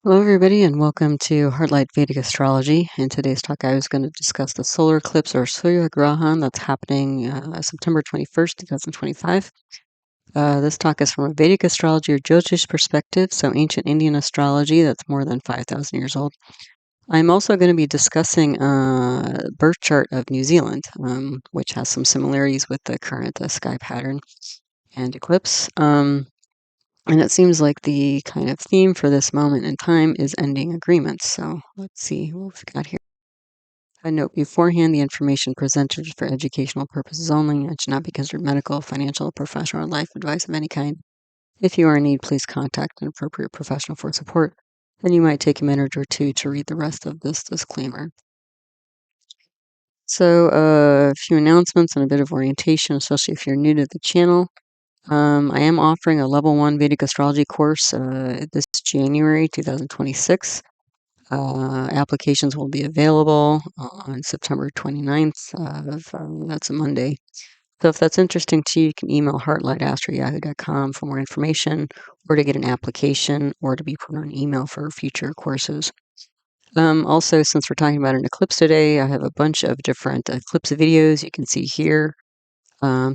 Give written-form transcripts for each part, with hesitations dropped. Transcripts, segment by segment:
Hello, everybody, and welcome to Heartlight Vedic Astrology. In today's talk, I was going to discuss the solar eclipse or surya grahan that's happening September 21st, 2025. This talk is from a Vedic astrology or Jyotish perspective, so ancient Indian astrology that's more than 5,000 years old. I'm also going to be discussing birth chart of New Zealand, which has some similarities with the current sky pattern and eclipse. And it seems like the kind of theme for this moment in time is ending agreements. So let's see what we've got here. A note beforehand, the information presented is for educational purposes only. It should not be considered medical, financial, professional, or life advice of any kind. If you are in need, please contact an appropriate professional for support. Then you might take a minute or two to read the rest of this disclaimer. So a few announcements and a bit of orientation, especially if you're new to the channel. I am offering a level 1 Vedic astrology course this January 2026. Applications will be available on September 29th. That's a Monday. So if that's interesting to you, you can email heartlight@yahoo.com for more information, or to get an application, or to be put on email for future courses. Also, since we're talking about an eclipse today, I have a bunch of different eclipse videos you can see here.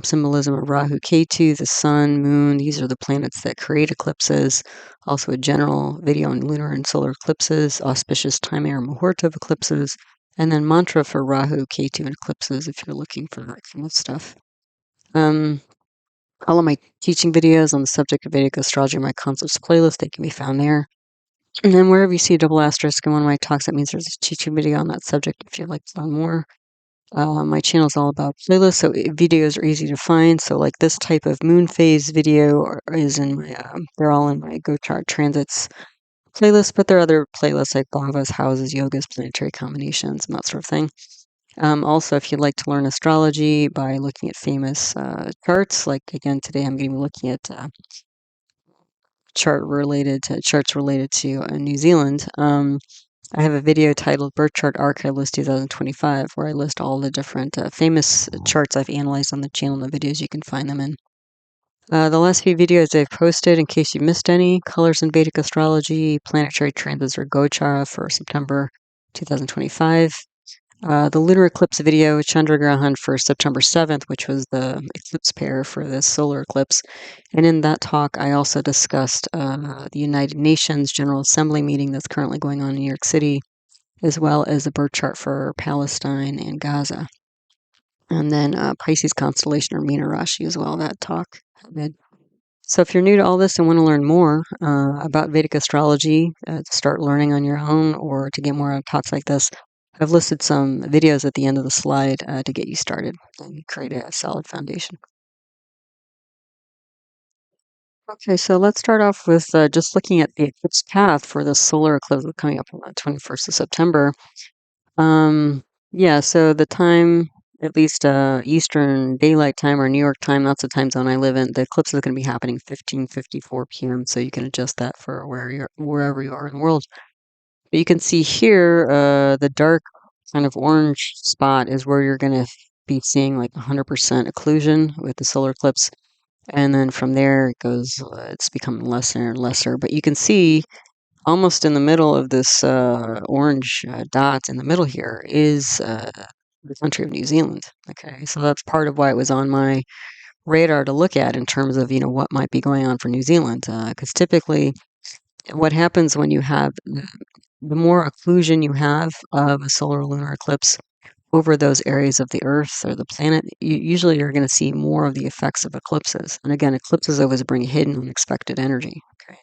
Symbolism of Rahu, Ketu, the sun, moon. These are the planets that create eclipses. Also a general video on lunar and solar eclipses, auspicious timing or muhurta of eclipses, and then mantra for Rahu, Ketu, and eclipses if you're looking for that kind of stuff. All of my teaching videos on the subject of Vedic astrology are my concepts playlist. They can be found there. And then wherever you see a double asterisk in one of my talks, that means there's a teaching video on that subject if you'd like to learn more. My channel is all about playlists, so videos are easy to find. So like this type of moon phase video is in my, they're all in my Go Chart Transits playlist, but there are other playlists like bhavas, houses, yogas, planetary combinations, and that sort of thing. Also, if you'd like to learn astrology by looking at famous charts, like again today I'm going to be looking at charts related to New Zealand. I have a video titled Birth Chart Archive List 2025, where I list all the different famous charts I've analyzed on the channel and the videos you can find them in. The last few videos I've posted, in case you missed any, Colors in Vedic Astrology, Planetary Transits or Gochara for September 2025. The lunar eclipse video, Chandra grahan for September 7th, which was the eclipse pair for this solar eclipse. And in that talk, I also discussed the United Nations General Assembly meeting that's currently going on in New York City, as well as the birth chart for Palestine and Gaza. And then Pisces constellation or Meena Rashi as well, that talk. So if you're new to all this and want to learn more about Vedic astrology, to start learning on your own or to get more talks like this, I've listed some videos at the end of the slide to get you started and create a solid foundation. Okay, so let's start off with just looking at the eclipse path for the solar eclipse coming up on the 21st of September. Yeah, so the time, at least Eastern Daylight Time or New York time, that's the time zone I live in. The eclipse is going to be happening 15:54 p.m., so you can adjust that for wherever you are in the world. But you can see here, the dark kind of orange spot is where you're going to be seeing like 100% occlusion with the solar eclipse. And then from there, it goes, it's becoming lesser and lesser. But you can see almost in the middle of this orange dot in the middle here is the country of New Zealand. Okay, so that's part of why it was on my radar to look at in terms of, what might be going on for New Zealand. Because typically what happens when you have the more occlusion you have of a solar lunar eclipse over those areas of the Earth or the planet, usually you're going to see more of the effects of eclipses. And again, eclipses always bring hidden, unexpected energy. Okay.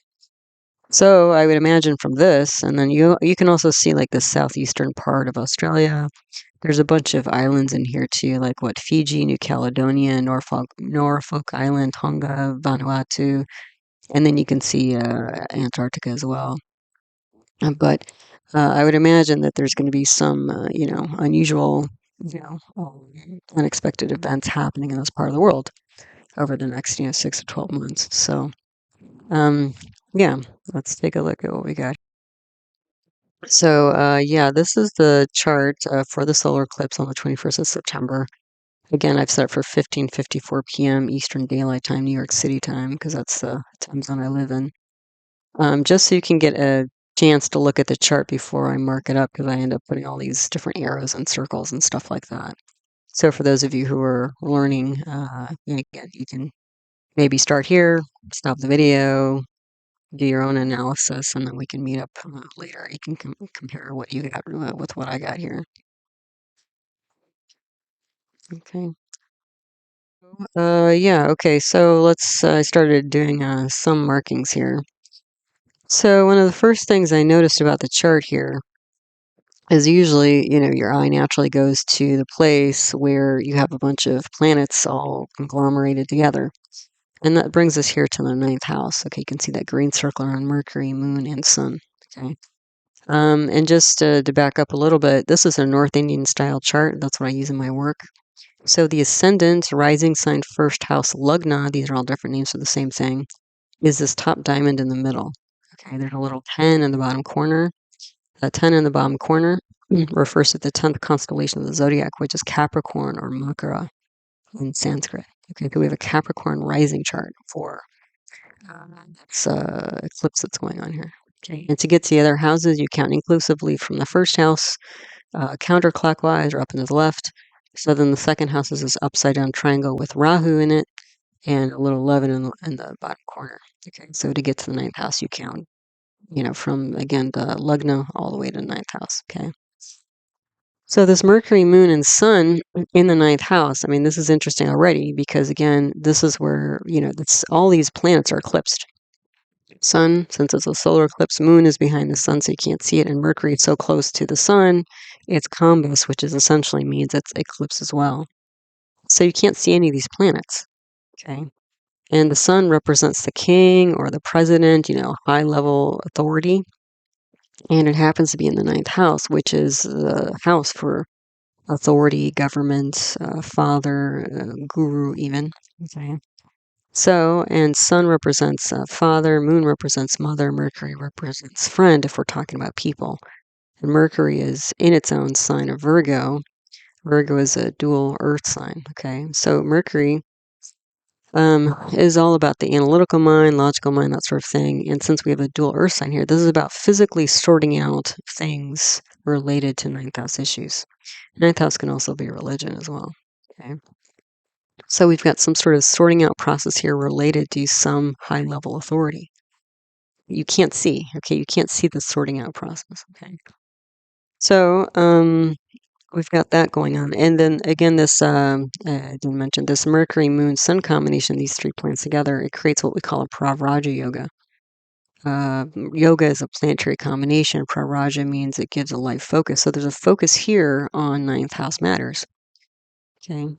So I would imagine from this, and then you can also see like the southeastern part of Australia. There's a bunch of islands in here too, like Fiji, New Caledonia, Norfolk Island, Tonga, Vanuatu, and then you can see Antarctica as well. But I would imagine that there's going to be some, unusual, unexpected events happening in this part of the world over the next, 6 to 12 months. So, yeah, let's take a look at what we got. So, yeah, this is the chart for the solar eclipse on the 21st of September. Again, I've set it for 15:54 p.m. Eastern Daylight Time, New York City time, because that's the time zone I live in. Just so you can get a chance to look at the chart before I mark it up, because I end up putting all these different arrows and circles and stuff like that. So for those of you who are learning, again, you can maybe start here, stop the video, do your own analysis, and then we can meet up later. You can compare what you got with what I got here. Okay. Yeah, okay, so I started doing some markings here. So one of the first things I noticed about the chart here is usually, your eye naturally goes to the place where you have a bunch of planets all conglomerated together. And that brings us here to the 9th house. Okay, you can see that green circle around Mercury, Moon, and Sun. Okay. And just to back up a little bit, this is a North Indian style chart. That's what I use in my work. So the ascendant, rising sign, first house, lugna, these are all different names for the same thing, is this top diamond in the middle. Okay, there's a little 10 in the bottom corner. That 10 in the bottom corner refers to the 10th constellation of the zodiac, which is Capricorn or Makara in Sanskrit. Okay, so we have a Capricorn rising chart for this eclipse that's going on here. Okay, and to get to the other houses, you count inclusively from the first house, counterclockwise or up and to the left. So then the second house is this upside down triangle with Rahu in it and a little 11 in the bottom corner. Okay, so to get to the 9th house, you count, from, again, the lugna all the way to the 9th house. Okay. So this Mercury, Moon, and Sun in the 9th house, I mean, this is interesting already because, again, this is where, all these planets are eclipsed. Sun, since it's a solar eclipse, Moon is behind the Sun, so you can't see it, and Mercury is so close to the Sun, it's combus, which is essentially means it's eclipse as well. So you can't see any of these planets, okay? And the Sun represents the king or the president, high-level authority, and it happens to be in the 9th house, which is the house for authority, government, father, guru even, okay? So, and Sun represents father, Moon represents mother, Mercury represents friend if we're talking about people. And Mercury is in its own sign of Virgo. Virgo is a dual earth sign, okay? So Mercury is all about the analytical mind, logical mind, that sort of thing. And since we have a dual earth sign here, this is about physically sorting out things related to 9th house issues. 9th house can also be religion as well, okay? So we've got some sort of sorting out process here related to some high level authority. You can't see, okay? You can't see the sorting out process, okay? So we've got that going on. And then again, this, I didn't mention, this Mercury, Moon, Sun combination, these three planets together, it creates what we call a pravraja yoga. Yoga is a planetary combination. Pravraja means it gives a life focus. So there's a focus here on 9th house matters, okay?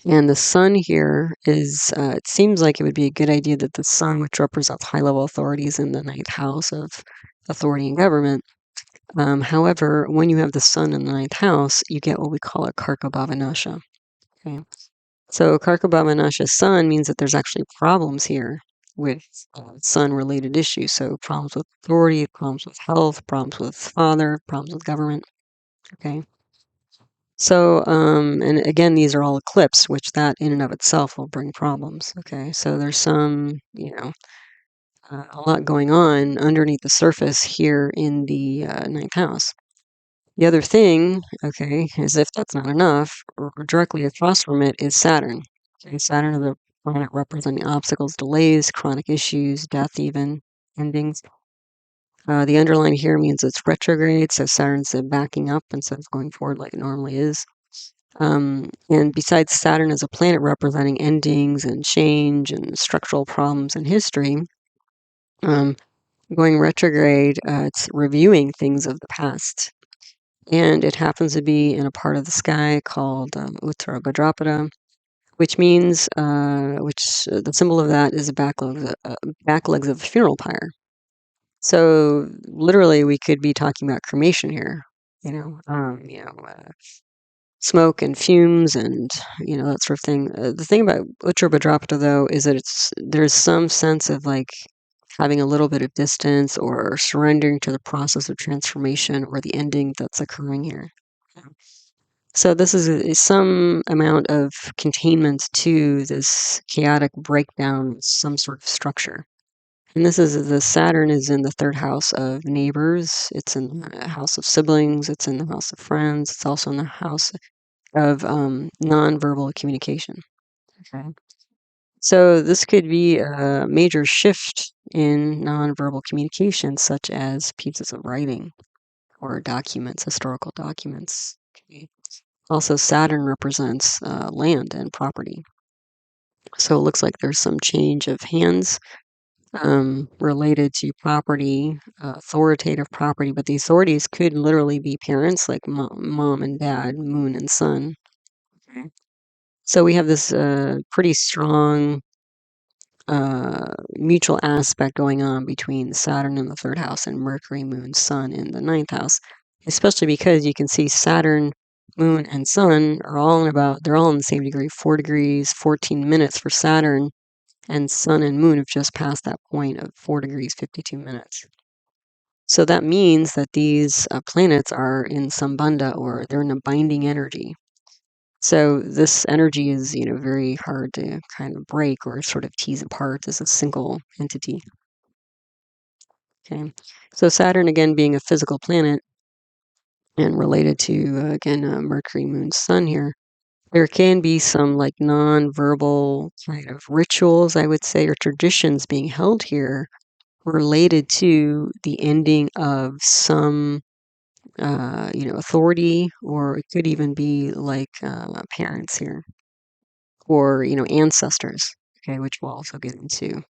And the Sun here is, it seems like it would be a good idea that the Sun, which represents high-level authorities in the 9th house of authority and government. However, when you have the Sun in the 9th house, you get what we call a karako nasha. Okay, so karako nasha Sun means that there's actually problems here with Sun-related issues. So problems with authority, problems with health, problems with father, problems with government. Okay. So, and again, these are all eclipse, which that in and of itself will bring problems. Okay, so there's some, a lot going on underneath the surface here in the 9th house. The other thing, okay, is if that's not enough, directly across from it is Saturn. Okay, Saturn is the planet representing obstacles, delays, chronic issues, death, even endings. The underline here means it's retrograde, so Saturn's backing up instead of going forward like it normally is. And besides Saturn as a planet representing endings and change and structural problems in history, going retrograde, it's reviewing things of the past. And it happens to be in a part of the sky called Uttara Phalguni, which means, the symbol of that is back legs of a funeral pyre. So literally, we could be talking about cremation here. Smoke and fumes and that sort of thing. The thing about Uttara Bhadrapada, though, is that there's some sense of like having a little bit of distance or surrendering to the process of transformation or the ending that's occurring here. So this is some amount of containment to this chaotic breakdown, some sort of structure. And this is the Saturn is in the third house of neighbors. It's in the house of siblings. It's in the house of friends. It's also in the house of nonverbal communication. Okay. So this could be a major shift in nonverbal communication, such as pieces of writing or documents, historical documents. Okay. Also, Saturn represents land and property. So it looks like there's some change of hands related to property, authoritative property, but the authorities could literally be parents like mom and dad, moon and sun. Okay. So we have this pretty strong mutual aspect going on between Saturn in the third house and Mercury, Moon, Sun in the ninth house, especially because you can see Saturn, Moon, and Sun are all they're all in the same degree, 4 degrees, 14 minutes for Saturn, and Sun and Moon have just passed that point of 4 degrees, 52 minutes. So that means that these planets are in Sambandha, or they're in a binding energy. So this energy is, very hard to kind of break or sort of tease apart as a single entity. Okay. So Saturn, again, being a physical planet and related to, again, Mercury, Moon, Sun here, there can be some like non-verbal kind of rituals, I would say, or traditions being held here related to the ending of some authority, or it could even be like parents here, or ancestors. Okay, which we'll also get into.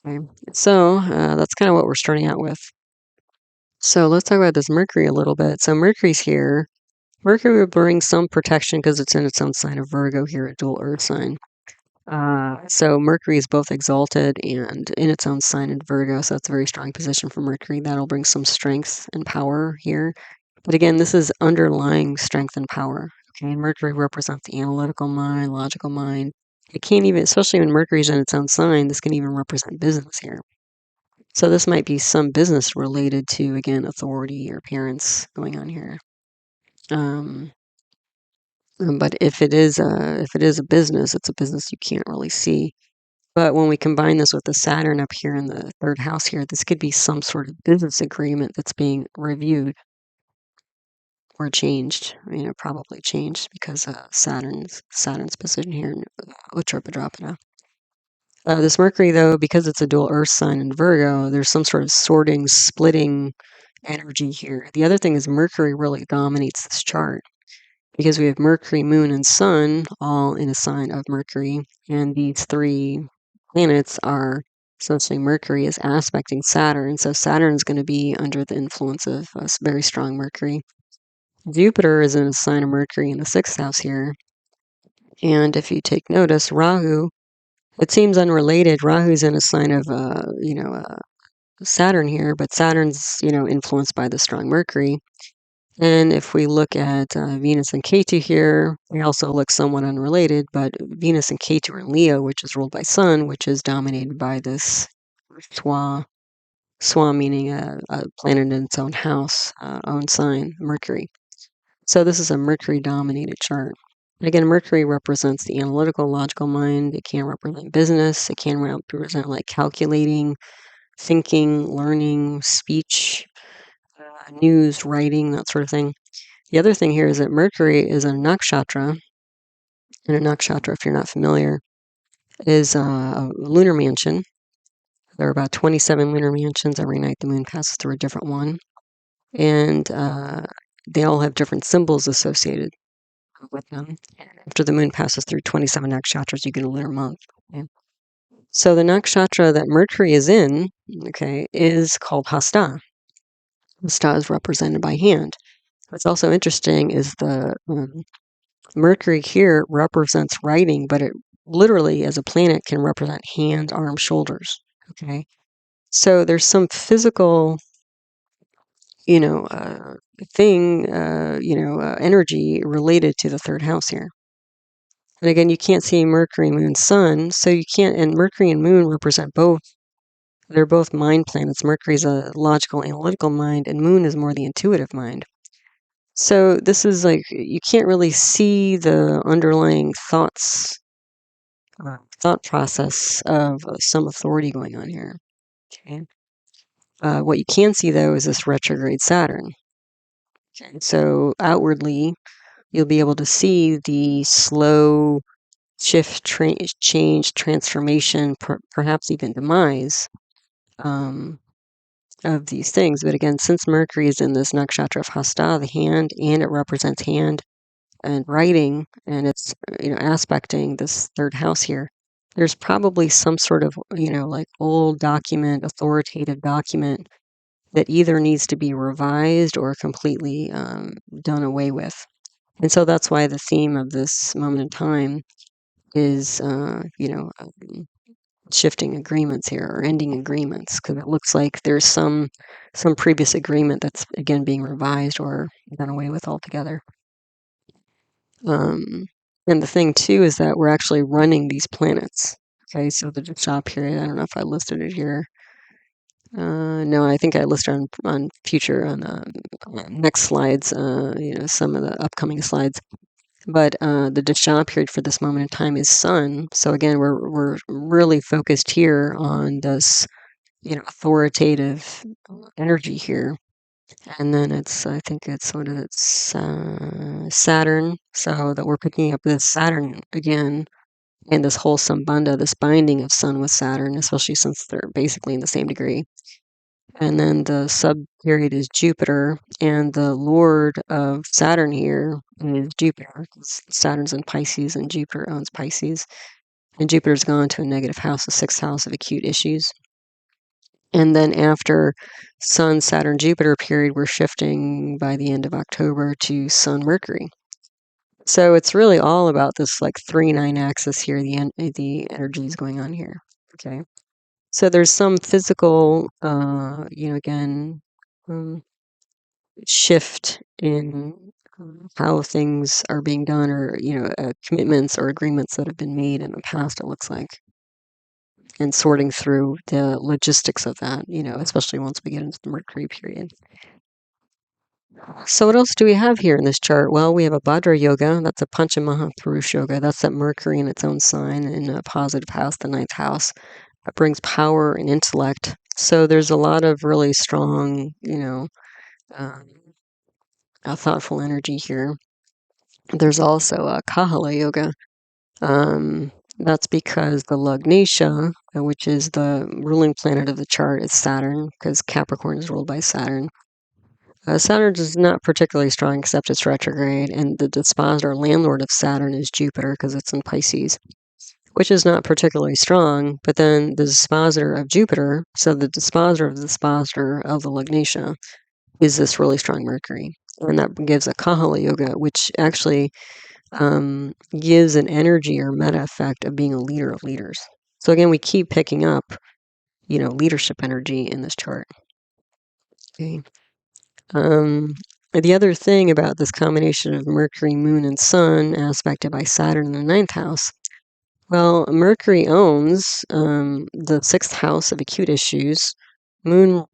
Okay, so that's kind of what we're starting out with. So let's talk about this Mercury a little bit. So Mercury's here. Mercury will bring some protection because it's in its own sign of Virgo here, a dual Earth sign. So Mercury is both exalted and in its own sign in Virgo, so that's a very strong position for Mercury. That'll bring some strength and power here. But again, this is underlying strength and power. Okay, and Mercury represents the analytical mind, logical mind. It can't even, especially when Mercury's in its own sign, this can even represent business here. So this might be some business related to, again, authority or parents going on here. But if it is a business, it's a business you can't really see. But when we combine this with the Saturn up here in the third house here, this could be some sort of business agreement that's being reviewed or changed. Probably changed because Saturn's position here in Uttara Phalguni. This Mercury, though, because it's a dual Earth sign in Virgo, there's some sort of sorting, splitting energy here. The other thing is Mercury really dominates this chart because we have Mercury, Moon, and Sun all in a sign of Mercury, and these three planets are essentially Mercury is aspecting Saturn, so Saturn is going to be under the influence of a very strong Mercury. Jupiter is in a sign of Mercury in the sixth house here, and if you take notice, Rahu, it seems unrelated. Rahu's in a sign of Saturn here, but Saturn's influenced by the strong Mercury. And if we look at Venus and Ketu here, they also look somewhat unrelated, but Venus and Ketu are in Leo, which is ruled by Sun, which is dominated by this Swa. Swa meaning a planet in its own house, own sign, Mercury. So this is a Mercury-dominated chart. Again, Mercury represents the analytical, logical mind. It can represent business. It can represent like calculating, thinking, learning, speech, news, writing, that sort of thing. The other thing here is that Mercury is a nakshatra, and a nakshatra, if you're not familiar, is a lunar mansion. There are about 27 lunar mansions. Every night the moon passes through a different one, and they all have different symbols associated with them. After the moon passes through 27 nakshatras, you get a lunar month. Okay? So the nakshatra that Mercury is in, okay, is called Hasta. Hasta is represented by hand. What's also interesting is the Mercury here represents writing, but it literally, as a planet, can represent hands, arms, shoulders. Okay, so there's some physical, thing, energy related to the third house here. And again, you can't see Mercury, Moon, Sun, so you can't. And Mercury and Moon represent both. They're both mind planets. Mercury is a logical, analytical mind, and Moon is more the intuitive mind. So this is like, you can't really see the underlying thoughts thought process of some authority going on here. Okay. What you can see, though, is this retrograde Saturn. Okay. So outwardly, you'll be able to see the slow shift, change, transformation, perhaps even demise of these things. But again, since Mercury is in this nakshatra of Hasta, the hand, and it represents hand and writing, and it's aspecting this third house here, there's probably some sort of like old document, authoritative document that either needs to be revised or completely done away with. And so that's why the theme of this moment in time is shifting agreements here, or ending agreements, because it looks like there's some previous agreement that's again being revised or done away with altogether. And the thing too is that we're actually running these planets. Okay, so the dasha period, I don't know if I listed it here. No, I think I listed on future on next slides. Some of the upcoming slides. But the dasha period for this moment in time is Sun. So again, we're really focused here on this authoritative energy here. And then I think it's Saturn. So that we're picking up this Saturn again, and this whole sambandha, this binding of Sun with Saturn, especially since they're basically in the same degree. And then the sub period is Jupiter, and the lord of Saturn here is Jupiter. Saturn's in Pisces, and Jupiter owns Pisces. And Jupiter's gone to a negative house, the sixth house of acute issues. And then after Sun, Saturn, Jupiter period, we're shifting by the end of October to Sun, Mercury. So it's really all about this like 3-9 axis here, the energies going on here. Okay. So there's some physical, again, shift in how things are being done, or commitments or agreements that have been made in the past, it looks like, and sorting through the logistics of that, especially once we get into the Mercury period. So what else do we have here in this chart? Well, we have a bhadra yoga. That's a pancha mahapurusha yoga. That's that Mercury in its own sign in a positive house, the ninth house. It brings power and intellect. So there's a lot of really strong, thoughtful energy here. There's also a kahala yoga. That's because the Lagnesha, which is the ruling planet of the chart, is Saturn, because Capricorn is ruled by Saturn. Saturn is not particularly strong except it's retrograde, and the dispositor landlord of Saturn is Jupiter, because it's in Pisces, which is not particularly strong. But then the dispositor of Jupiter, so the dispositor of the Lagnesha, is this really strong Mercury. And that gives a Kahala Yoga, which actually gives an energy or meta effect of being a leader of leaders. So again, we keep picking up, leadership energy in this chart. Okay. The other thing about this combination of Mercury, Moon, and Sun aspected by Saturn in the ninth house, well, Mercury owns the sixth house of acute issues. Moon,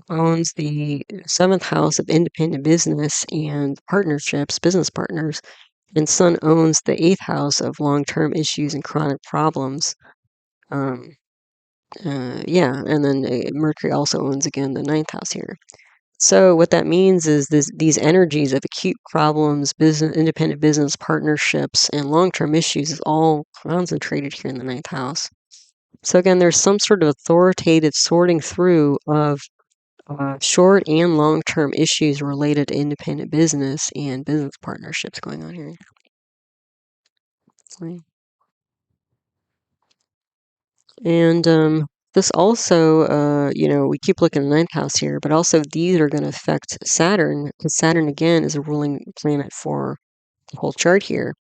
owns the seventh house of independent business and partnerships, business partners. And Sun owns the eighth house of long-term issues and chronic problems. And then Mercury also owns, again, the ninth house here. So what that means is these energies of acute problems, independent business partnerships, and long-term issues is all concentrated here in the ninth house. So again, there's some sort of authoritative sorting through of short and long-term issues related to independent business and business partnerships going on here. And this also, we keep looking at the ninth house here, but also these are going to affect Saturn, because Saturn, again, is a ruling planet for the whole chart here.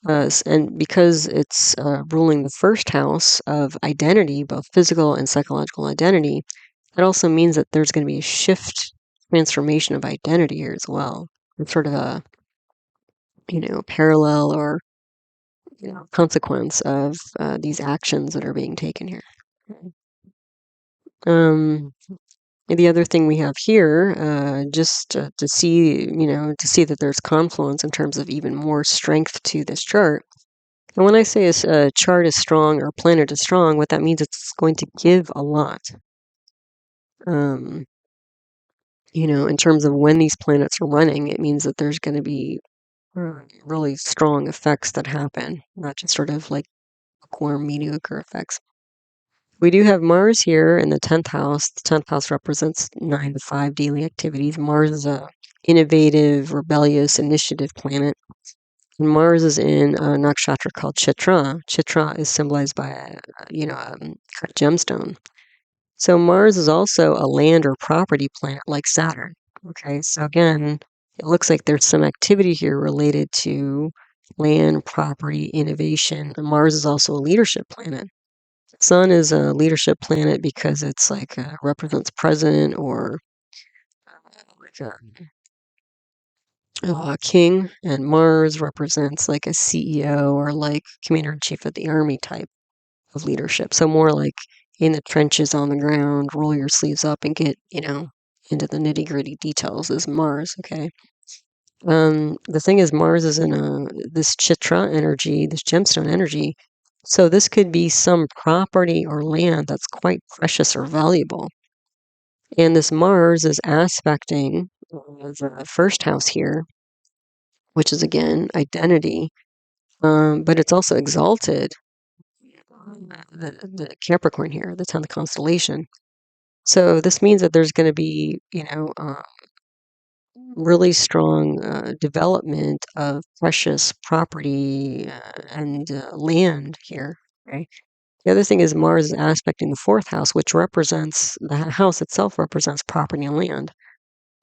And because it's ruling the first house of identity, both physical and psychological identity, that also means that there's going to be a shift, transformation of identity here as well. It's sort of a, parallel or consequence of these actions that are being taken here. The other thing we have here, just to see that there's confluence in terms of even more strength to this chart, And when I say a chart is strong or a planet is strong, what that means it's going to give a lot. In terms of when these planets are running, it means that there's going to be really strong effects that happen, not just sort of like lukewarm, mediocre effects. We do have Mars here in the 10th house. The 10th house represents 9 to 5 daily activities. Mars is a innovative, rebellious, initiative planet. And Mars is in a nakshatra called chitra. Chitra is symbolized by a gemstone. So Mars is also a land or property planet like Saturn. Okay, so again, it looks like there's some activity here related to land, property, innovation. And Mars is also a leadership planet. Sun is a leadership planet because it's like represents president or like a king, and Mars represents like a CEO or like commander in chief of the army type of leadership. So more like in the trenches on the ground, roll your sleeves up and get into the nitty gritty details is Mars. Okay. The thing is, Mars is in this chitra energy, this gemstone energy. So this could be some property or land that's quite precious or valuable. And this Mars is aspecting the first house here, which is again identity, but it's also exalted the Capricorn here, the 10th constellation. So this means that there's going to be, really strong development of precious property and land here. Okay. The other thing is Mars is aspecting the 4th house, which represents the house itself represents property and land.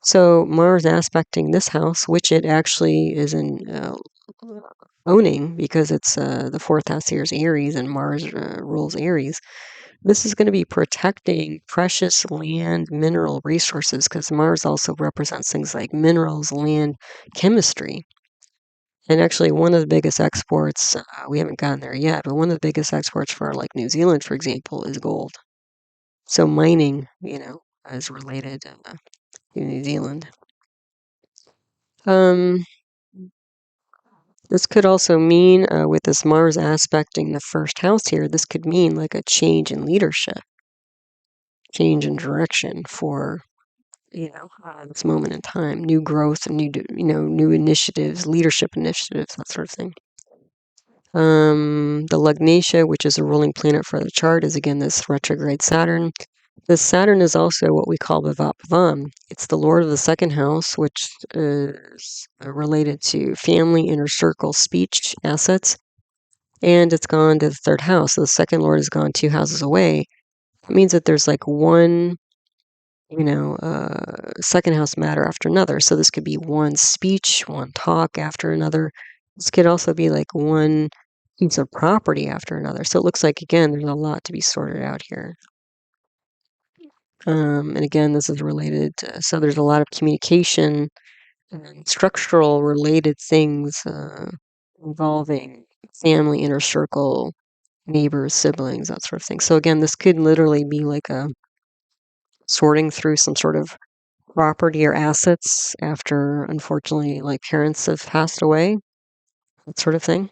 So Mars aspecting this house, which it actually is in owning because it's the 4th house here is Aries and Mars rules Aries. This is going to be protecting precious land, mineral resources because Mars also represents things like minerals, land, chemistry. And actually, one of the biggest exports, we haven't gotten there yet, but one of the biggest exports for like New Zealand, for example, is gold. So mining, is related to New Zealand. This could also mean, with this Mars aspecting the first house here, this could mean like a change in leadership, change in direction for, this moment in time, new growth, and new initiatives, leadership initiatives, that sort of thing. The Lugnatia, which is a ruling planet for the chart, is again this retrograde Saturn. This Saturn is also what we call bhavam. It's the lord of the 2nd house, which is related to family, inner circle, speech, assets. And it's gone to the 3rd house. So the 2nd lord has gone 2 houses away. It means that there's like one, 2nd house matter after another. So this could be one speech, one talk after another. This could also be like one piece of property after another. So it looks like, again, there's a lot to be sorted out here. And again, this is related so there's a lot of communication and structural related things involving family, inner circle, neighbors, siblings, that sort of thing. So again, this could literally be like a sorting through some sort of property or assets after, unfortunately, like parents have passed away, that sort of thing.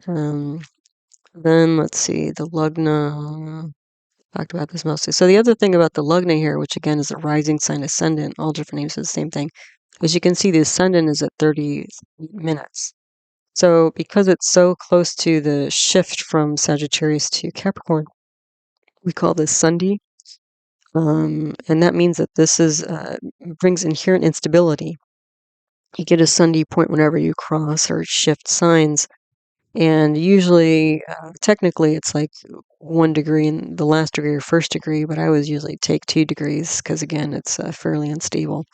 Then let's see, the Lugna. Talked about this mostly. So the other thing about the Lugna here, which again is a rising sign ascendant, all different names for the same thing, as you can see, the ascendant is at 30 minutes. So because it's so close to the shift from Sagittarius to Capricorn, we call this Sundi. And that means that this brings inherent instability. You get a Sundi point whenever you cross or shift signs. And usually, technically, it's like 1 degree in the last degree or first degree, but I always usually take 2 degrees because, again, it's fairly unstable.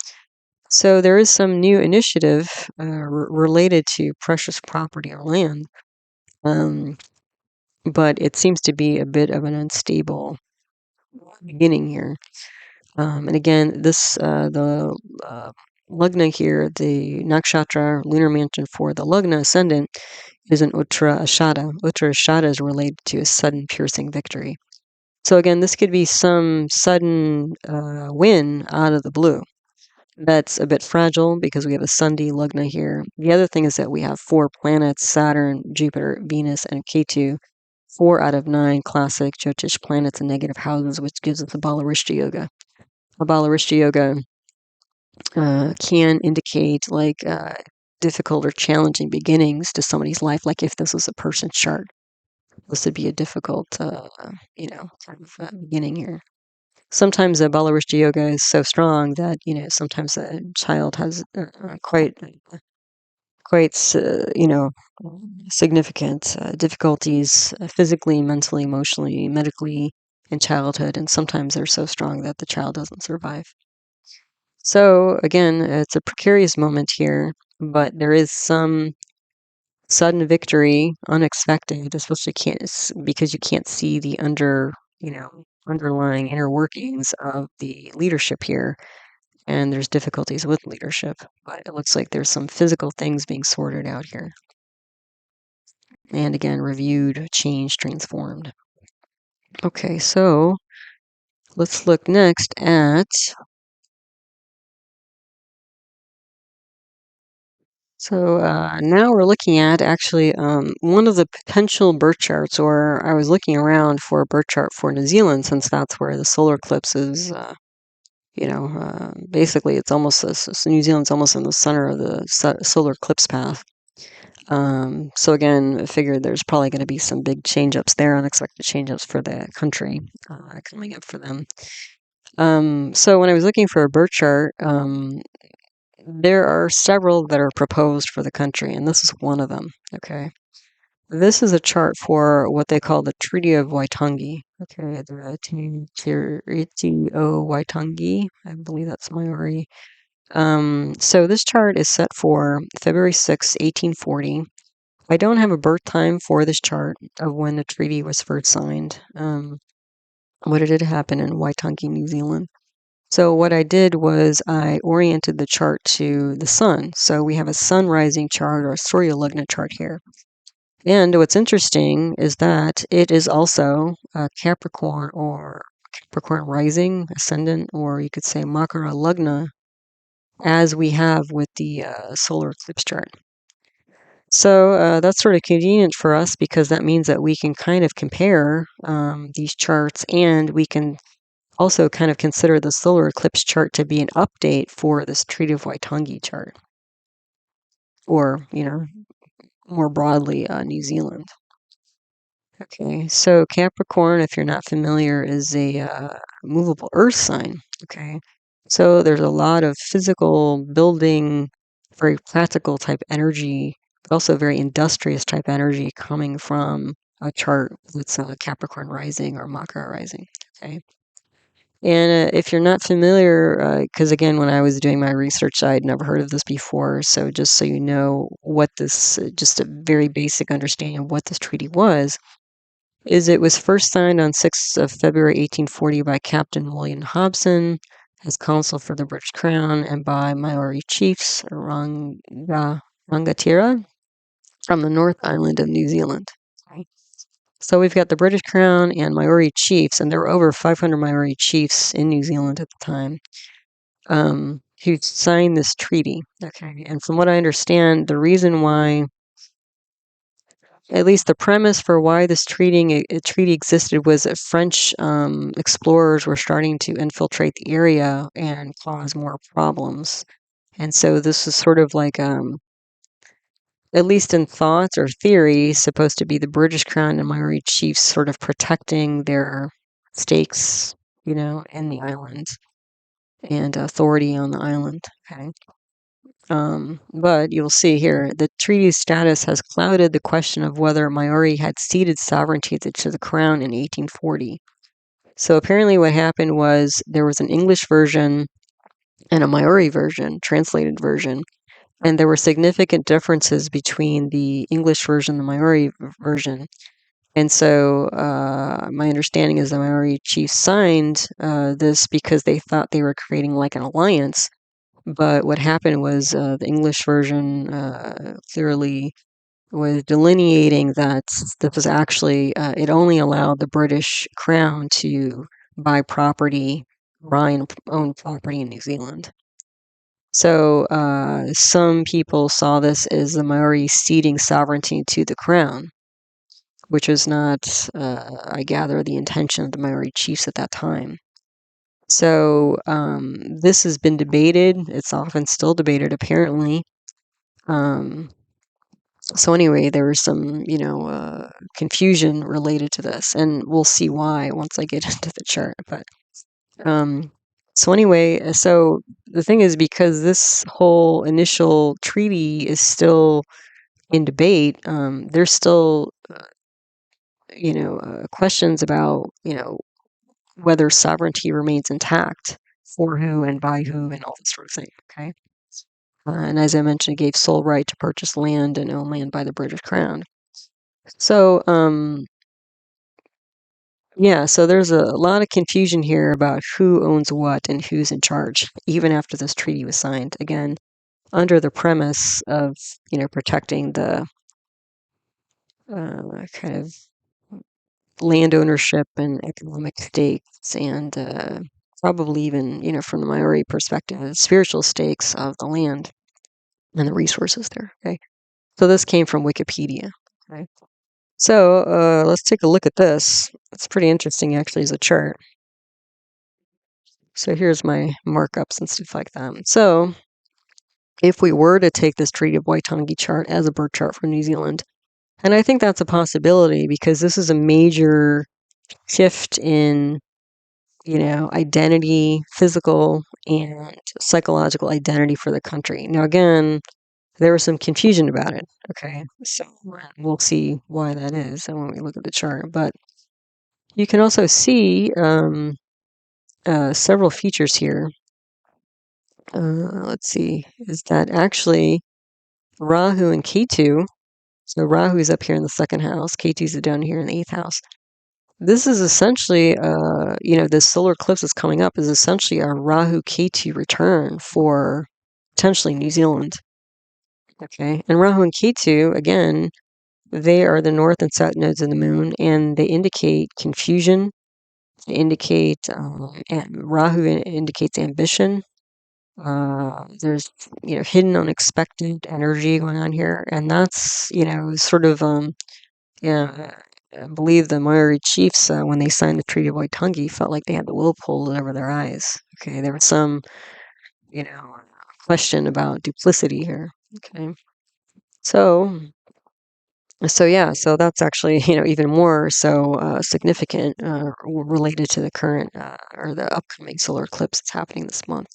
So there is some new initiative related to precious property or land, but it seems to be a bit of an unstable beginning here. And again, the Lugna here, the nakshatra lunar mansion for the Lugna ascendant is an Uttara Ashada. Uttara Ashada is related to a sudden piercing victory. So again, this could be some sudden win out of the blue. that's a bit fragile because we have a Sunday Lugna here. The other thing is that we have 4 planets, Saturn, Jupiter, Venus, and Ketu, 4 out of 9 classic Jyotish planets in negative houses, which gives us a Balarishta Yoga. A Balarishta Yoga can indicate like difficult or challenging beginnings to somebody's life, like if this was a person's chart. This would be a difficult, kind of beginning here. Sometimes a Balarishta Yoga is so strong that, sometimes a child has quite significant difficulties physically, mentally, emotionally, medically in childhood, and sometimes they're so strong that the child doesn't survive. So again, it's a precarious moment here, but there is some sudden victory, unexpected, especially because you can't see the underlying inner workings of the leadership here, and there's difficulties with leadership, but it looks like there's some physical things being sorted out here. And again, reviewed, changed, transformed. Okay, so let's look next at now we're looking at actually one of the potential birth charts, or I was looking around for a birth chart for New Zealand since that's where the solar eclipse is. Basically, it's almost New Zealand's almost in the center of the solar eclipse path. So again, I figured there's probably going to be some big change-ups there, unexpected change-ups for the country coming up for them. So when I was looking for a birth chart, there are several that are proposed for the country, and this is one of them. Okay. This is a chart for what they call the Treaty of Waitangi. Okay, the Treaty of Waitangi. I believe that's Maori. So this chart is set for February 6, 1840. I don't have a birth time for this chart of when the treaty was first signed. What did it happen in Waitangi, New Zealand? So what I did was I oriented the chart to the sun. So we have a sun rising chart or a surya lugna chart here. And what's interesting is that it is also a Capricorn or Capricorn rising, ascendant, or you could say Makara lugna, as we have with the solar eclipse chart. So that's sort of convenient for us because that means that we can kind of compare these charts, and we can also kind of consider the solar eclipse chart to be an update for this Treaty of Waitangi chart, or, more broadly, New Zealand. Okay, so Capricorn, if you're not familiar, is a movable earth sign. Okay, so there's a lot of physical building, very practical type energy, but also very industrious type energy coming from a chart that's Capricorn rising or Makara rising. Okay, and if you're not familiar, because again, when I was doing my research, I'd never heard of this before. So just so you know what this, just a very basic understanding of what this treaty was, is it was first signed on 6th of February 1840 by Captain William Hobson as consul for the British Crown and by Maori chiefs Rangatira from the North Island of New Zealand. Okay. So we've got the British Crown and Maori chiefs, and there were over 500 Maori chiefs in New Zealand at the time, who signed this treaty. Okay, and from what I understand, the reason why, at least the premise for why this treaty existed, was that French explorers were starting to infiltrate the area and cause more problems. And so this is sort of like, at least in thoughts or theory, supposed to be the British Crown and Maori chiefs sort of protecting their stakes, in the island and authority on the island. Okay. But you'll see here, the treaty's status has clouded the question of whether Maori had ceded sovereignty to the crown in 1840. So apparently what happened was there was an English version and a Maori version, translated version, and there were significant differences between the English version and the Maori version. And so my understanding is the Maori chiefs signed this because they thought they were creating like an alliance. But what happened was the English version clearly was delineating that this was actually, it only allowed the British Crown to buy property, own property in New Zealand. So some people saw this as the Maori ceding sovereignty to the crown, which was not, I gather, the intention of the Maori chiefs at that time. So this has been debated. It's often still debated, apparently. So anyway, there was some, confusion related to this, and we'll see why once I get into the chart. But so anyway, so the thing is, because this whole initial treaty is still in debate, there's still, questions about, whether sovereignty remains intact for who and by who and all this sort of thing. Okay. And as I mentioned, it gave sole right to purchase land and own land by the British Crown. So, yeah, so there's a lot of confusion here about who owns what and who's in charge, even after this treaty was signed. Again, under the premise of, protecting the kind of land ownership and economic stakes, and probably even, from the Maori perspective, spiritual stakes of the land and the resources there. Okay, so this came from Wikipedia. Okay, so let's take a look at this. It's pretty interesting, actually, as a chart. So here's my markups and stuff like that. So if we were to take this Treaty of Waitangi chart as a birth chart for New Zealand, and I think that's a possibility because this is a major shift in, identity, physical and psychological identity for the country. Now, again, there was some confusion about it. Okay, so we'll see why that is when we look at the chart. But you can also see several features here. Let's see, is that actually Rahu and Ketu. So Rahu is up here in the second house. Ketu's down here in the 8th house. This is essentially, this solar eclipse that's coming up is essentially a Rahu Ketu return for potentially New Zealand. Okay, and Rahu and Ketu, again, they are the north and south nodes of the moon, and they indicate confusion. They indicate, Rahu indicates ambition. There's, hidden unexpected energy going on here, and that's, sort of, yeah, I believe the Maori chiefs, when they signed the Treaty of Waitangi, felt like they had the wool pulled over their eyes. Okay, there was some, you know, question about duplicity here. Okay, so yeah, so that's actually, even more so significant, related to the current or the upcoming solar eclipse that's happening this month.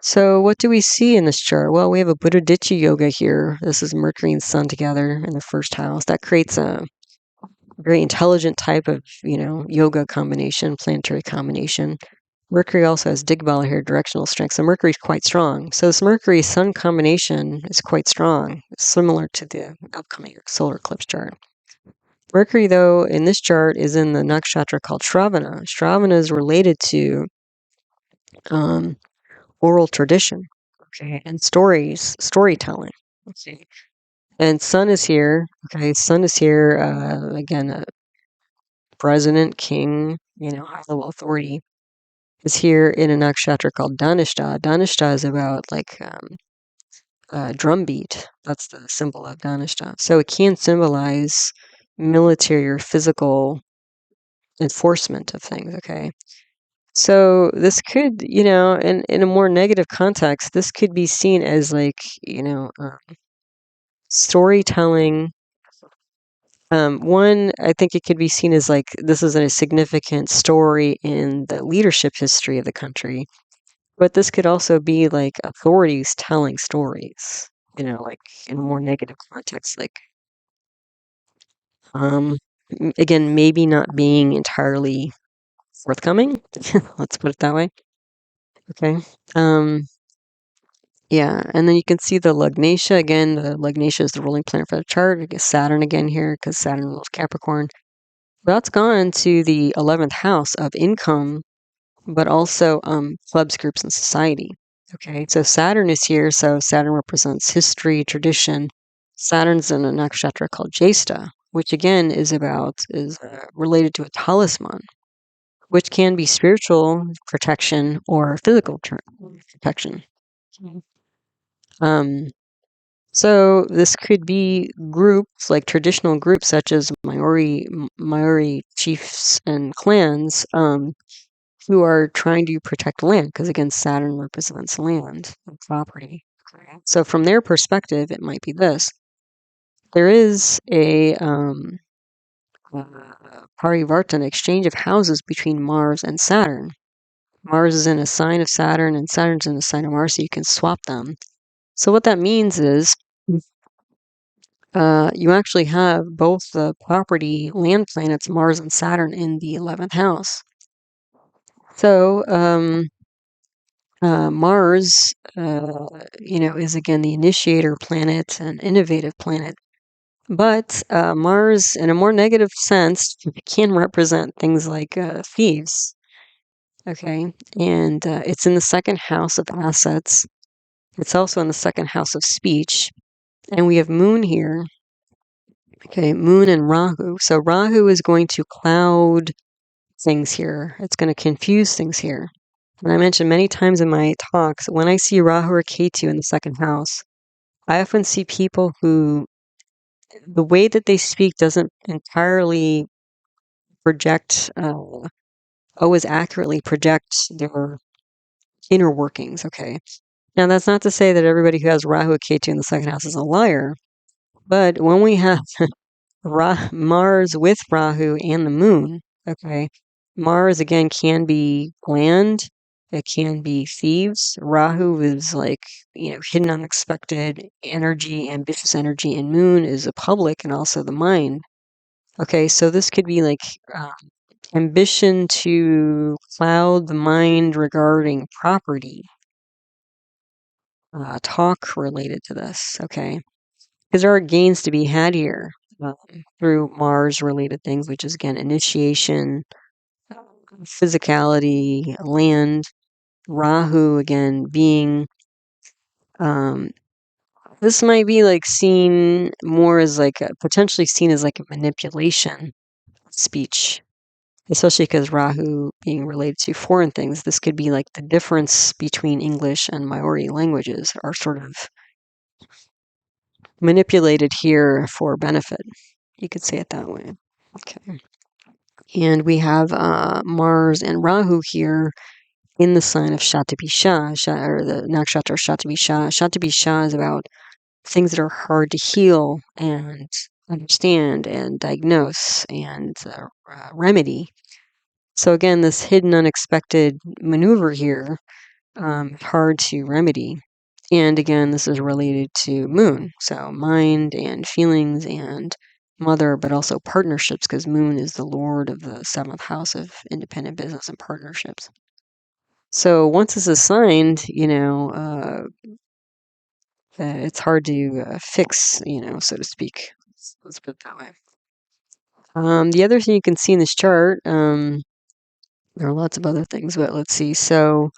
So what do we see in this chart? Well, we have a Buddha Ditya Yoga here. This is Mercury and Sun together in the first house. That creates a very intelligent type of, yoga combination, planetary combination. Mercury also has Digbala here, directional strength. So Mercury is quite strong. So this Mercury-Sun combination is quite strong, similar to the upcoming solar eclipse chart. Mercury, though, in this chart is in the nakshatra called Shravana. Shravana is related to oral tradition, okay, and storytelling. Okay, and Sun is here. Okay, Sun is here again. President, king, high level authority is here in a nakshatra called Dhanishta. Dhanishta is about like drumbeat. That's the symbol of Dhanishta. So it can symbolize military or physical enforcement of things. Okay. So this could, in a more negative context, this could be seen as like, storytelling. One, I think it could be seen as like this is a significant story in the leadership history of the country, but this could also be like authorities telling stories, like in a more negative context, like, again, maybe not being entirely forthcoming. Let's put it that way. Okay. Yeah, and then you can see the Lugnatia again. The Lugnatia is the ruling planet for the chart. I guess Saturn again here because Saturn rules Capricorn. That's gone to the 11th house of income, but also clubs, groups, and society. Okay, so Saturn is here. So Saturn represents history, tradition. Saturn's in a nakshatra called Jesta, which again is related to a talisman, which can be spiritual protection or physical protection. Um, so this could be groups, like traditional groups such as Maori chiefs and clans, who are trying to protect land, because again, Saturn represents land and property. So from their perspective, it might be this. There is a parivarta, an exchange of houses between Mars and Saturn. Mars is in a sign of Saturn and Saturn's in a sign of Mars, so you can swap them. So what that means is you actually have both the property land planets, Mars and Saturn, in the 11th house. So Mars, is again the initiator planet, an innovative planet. But Mars, in a more negative sense, can represent things like thieves. Okay, and it's in the second house of assets. It's also in the second house of speech. And we have Moon here. Okay, Moon and Rahu. So Rahu is going to cloud things here. It's going to confuse things here. And I mentioned many times in my talks, when I see Rahu or Ketu in the second house, I often see people who the way that they speak doesn't entirely project, always accurately project their inner workings. Okay. Now, that's not to say that everybody who has Rahu or Ketu in the second house is a liar, but when we have Mars with Rahu and the moon, okay, Mars again can be bland, it can be thieves. Rahu is like, hidden, unexpected energy, ambitious energy, and moon is a public and also the mind. Okay, so this could be like ambition to cloud the mind regarding property, talk related to this, okay? Because there are gains to be had here through Mars related things, which is again initiation, physicality, land. Rahu again being, this might be like seen more as like potentially seen as like a manipulation speech, especially because Rahu being related to foreign things. This could be like the difference between English and Maori languages are sort of manipulated here for benefit. You could say it that way. Okay. And we have Mars and Rahu here in the sign of Shatabisha, or the nakshatra Shatabisha. Shatabisha is about things that are hard to heal and understand and diagnose and remedy. So again, this hidden, unexpected maneuver here, hard to remedy. And again, this is related to Moon, so mind and feelings and mother, but also partnerships, because Moon is the lord of the 7th house of independent business and partnerships. So once this is signed, it's hard to fix, so to speak. Let's put it that way. The other thing you can see in this chart, there are lots of other things, but let's see. So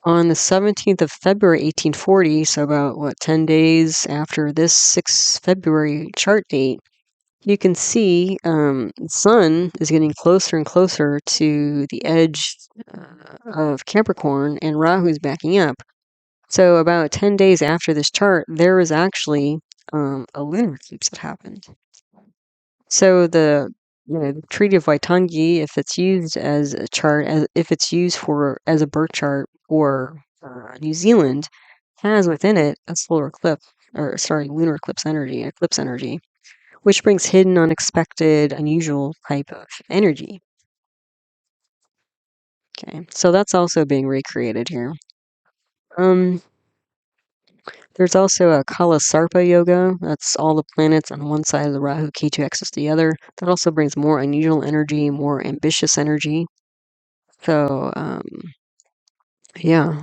on the 17th of February, 1840, so about, 10 days after this 6th February chart date, you can see the sun is getting closer and closer to the edge of Capricorn, and Rahu is backing up. So about 10 days after this chart, there was actually a lunar eclipse that happened. So the Treaty of Waitangi, if it's used as a chart, if it's used as a birth chart for New Zealand, has within it a solar eclipse, or sorry, lunar eclipse energy, which brings hidden, unexpected, unusual type of energy. Okay, so that's also being recreated here. There's also a Kala Sarpa yoga. That's all the planets on one side of the Rahu Ketu axis to the other. That also brings more unusual energy, more ambitious energy. So, yeah.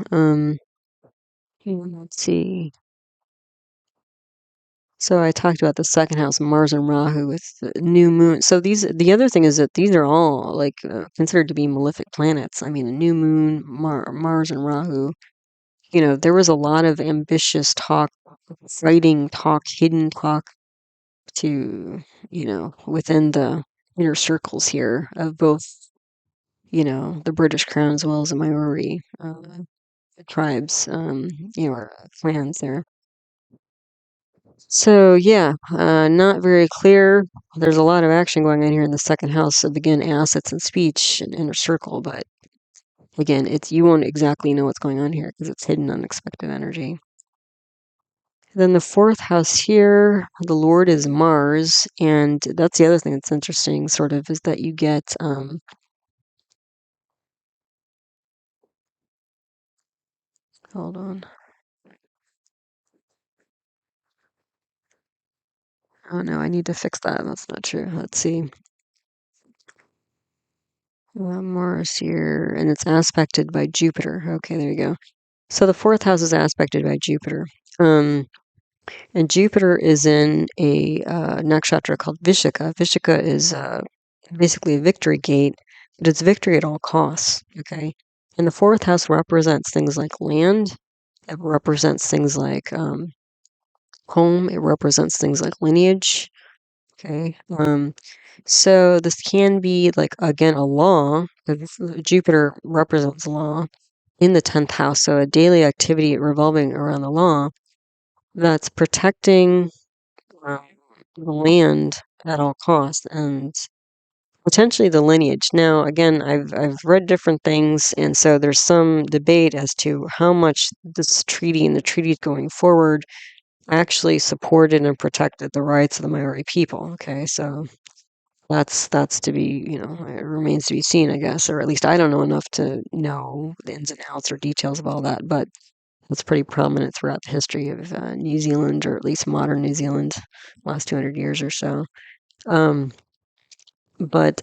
Let's see. So I talked about the second house, Mars and Rahu, with the new moon. So the other thing is that these are all like considered to be malefic planets. I mean, a new moon, Mars and Rahu. There was a lot of ambitious talk, fighting talk, hidden talk to, within the inner circles here of both, the British Crown as well as the Maori tribes, or clans there. So yeah, not very clear. There's a lot of action going on here in the second house of, again, assets and speech and inner circle, but again, you won't exactly know what's going on here because it's hidden, unexpected energy. Then the fourth house here, the Lord is Mars, and that's the other thing that's interesting, sort of, is that you get hold on. Oh no, I need to fix that. That's not true. Let's see. Mars here, and it's aspected by Jupiter. Okay, there you go. So the fourth house is aspected by Jupiter. And Jupiter is in a nakshatra called Vishaka. Vishaka is basically a victory gate, but it's victory at all costs. Okay. And the fourth house represents things like land. It represents things like home. It represents things like lineage. Okay. So this can be, like, again, a law, because Jupiter represents law in the 10th house. So a daily activity revolving around the law that's protecting um, the land at all costs and potentially the lineage. Now, again, I've read different things, and so there's some debate as to how much this treaty and the treaties going forward actually supported and protected the rights of the Maori people. Okay, so that's to be, it remains to be seen, I guess, or at least I don't know enough to know the ins and outs or details of all that, but it's pretty prominent throughout the history of New Zealand, or at least modern New Zealand, last 200 years or so. Um, but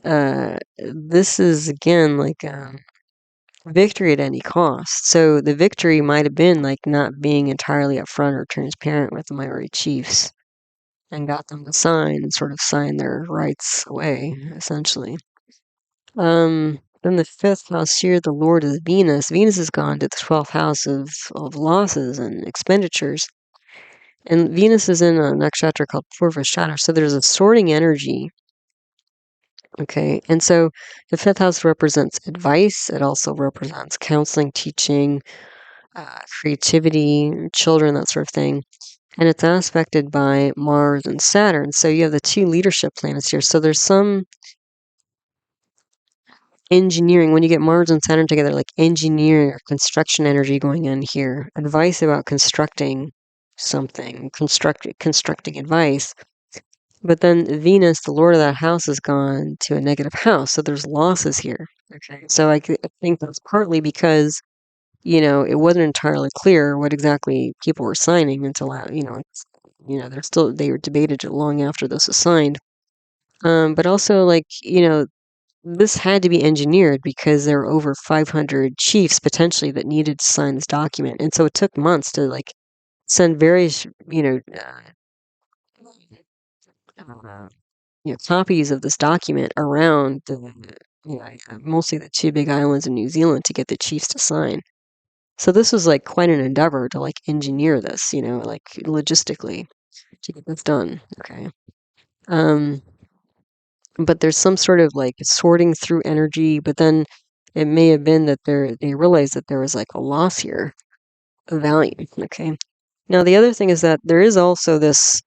this is, again, like victory at any cost. So the victory might have been like not being entirely upfront or transparent with the Maori chiefs and got them to sign and sort of sign their rights away, essentially. Then the fifth house here, the Lord is Venus. Venus has gone to the 12th house of losses and expenditures. And Venus is in a nakshatra called pravraja. So there's a sorting energy. Okay. And so the fifth house represents advice. It also represents counseling, teaching, creativity, children, that sort of thing. And it's aspected by Mars and Saturn. So you have the two leadership planets here. So there's some engineering, when you get Mars and Saturn together, like engineering or construction energy going in here. Advice about constructing something, constructing advice. But then Venus, the lord of that house, has gone to a negative house, so there's losses here. Okay, so I think that's partly because it wasn't entirely clear what exactly people were signing until they were debated long after this was signed. But also, like, this had to be engineered because there were over 500 chiefs potentially that needed to sign this document, and so it took months to, like, send various copies of this document around mostly the two big islands in New Zealand to get the chiefs to sign. So this was like quite an endeavor to, like, engineer this, like, logistically, to get this done. Okay. Um, but there's some sort of, like, sorting through energy, but then it may have been that they realized that there was, like, a loss here of value. Okay. Now, the other thing is that there is also this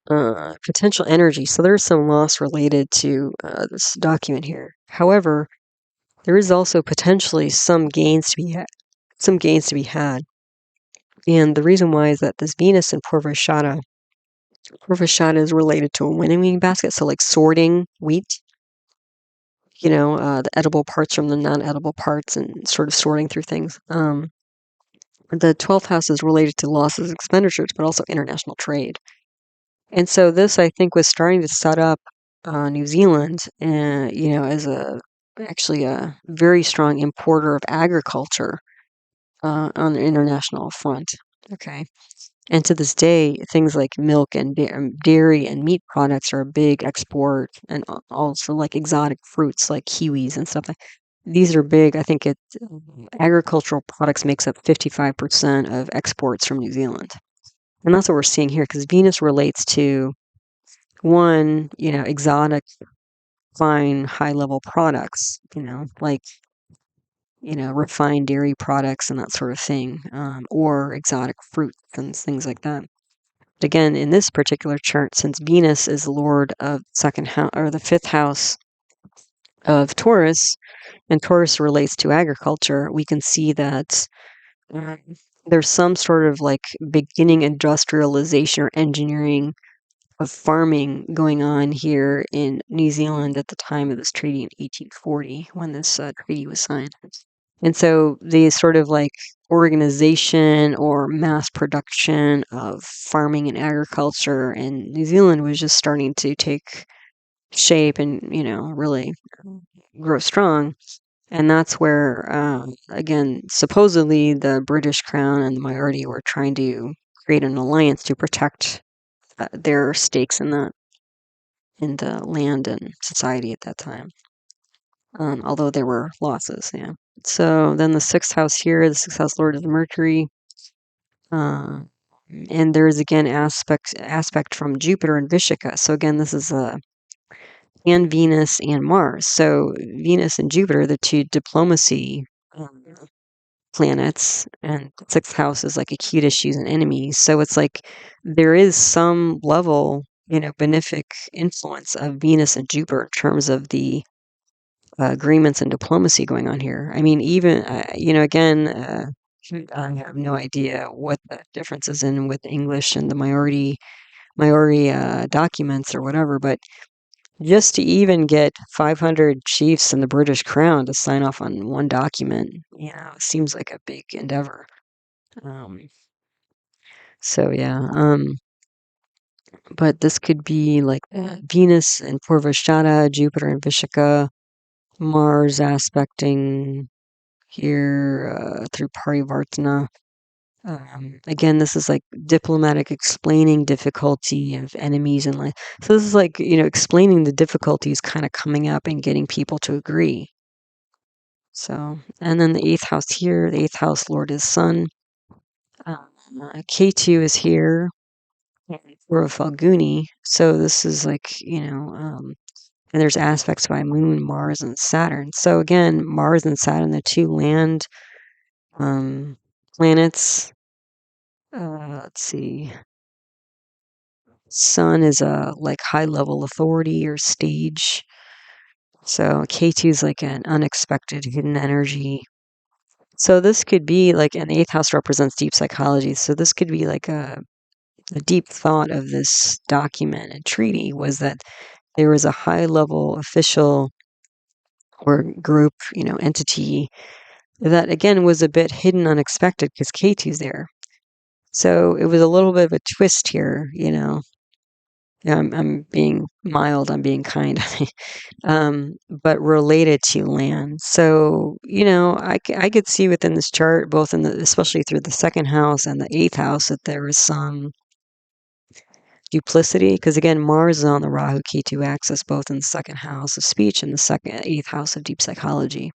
potential energy. So there's some loss related to this document here. However, there is also potentially some gains to be had. And the reason why is that this Venus in Purvashada is related to a winnowing basket. So, like, sorting wheat, the edible parts from the non-edible parts and sort of sorting through things. The 12th house is related to losses, expenditures, but also international trade. And so this, I think, was starting to set up New Zealand, as actually a very strong importer of agriculture on the international front. Okay. And to this day, things like milk and dairy and meat products are a big export, and also, like, exotic fruits like kiwis and stuff. These are big. I think agricultural products makes up 55% of exports from New Zealand. And that's what we're seeing here, because Venus relates to, one, exotic, fine, high-level products, like, refined dairy products and that sort of thing, or exotic fruits and things like that. But again, in this particular chart, since Venus is lord of second house or the fifth house of Taurus, and Taurus relates to agriculture, we can see that um, there's some sort of like beginning industrialization or engineering of farming going on here in New Zealand at the time of this treaty in 1840 when this treaty was signed. And so the sort of like organization or mass production of farming and agriculture in New Zealand was just starting to take shape and, really grow strong. And that's where, again, supposedly the British Crown and the Maori were trying to create an alliance to protect their stakes in the land and society at that time. Although there were losses, yeah. So then the sixth house here, the sixth house lord is Mercury. And there is again aspect from Jupiter and Vishaka. So again, this is and Venus and Mars. So Venus and Jupiter, the two diplomacy planets, and sixth house is like acute issues and enemies. So it's like there is some level, benefic influence of Venus and Jupiter in terms of the agreements and diplomacy going on here. I mean, even again, I have no idea what the difference is in with English and the Maori documents or whatever, but just to even get 500 chiefs in the British Crown to sign off on one document, seems like a big endeavor. Um, so yeah, but this could be like Venus and Purvashada, Jupiter and Vishaka, Mars aspecting here through Parivartana. Again, this is like diplomatic explaining difficulty of enemies and like, so this is like, explaining the difficulties kind of coming up and getting people to agree. So, and then the eighth house here, the eighth house lord is Sun. K2 is here for a Phalguni. So this is like, and there's aspects by Moon, Mars, and Saturn. So again, Mars and Saturn, the two land planets. Let's see. Sun is a like high level authority or stage. So K2 is like an unexpected hidden energy. So this could be like an eighth house represents deep psychology. So this could be like a deep thought of this document and treaty was that there was a high level official or group, entity that again was a bit hidden, unexpected because K2's there. So it was a little bit of a twist here, Yeah, I'm being mild, I'm being kind, but related to land. So, I could see within this chart, both especially through the second house and the eighth house, that there is some duplicity. Because again, Mars is on the Rahu Ketu axis, both in the second house of speech and the eighth house of deep psychology.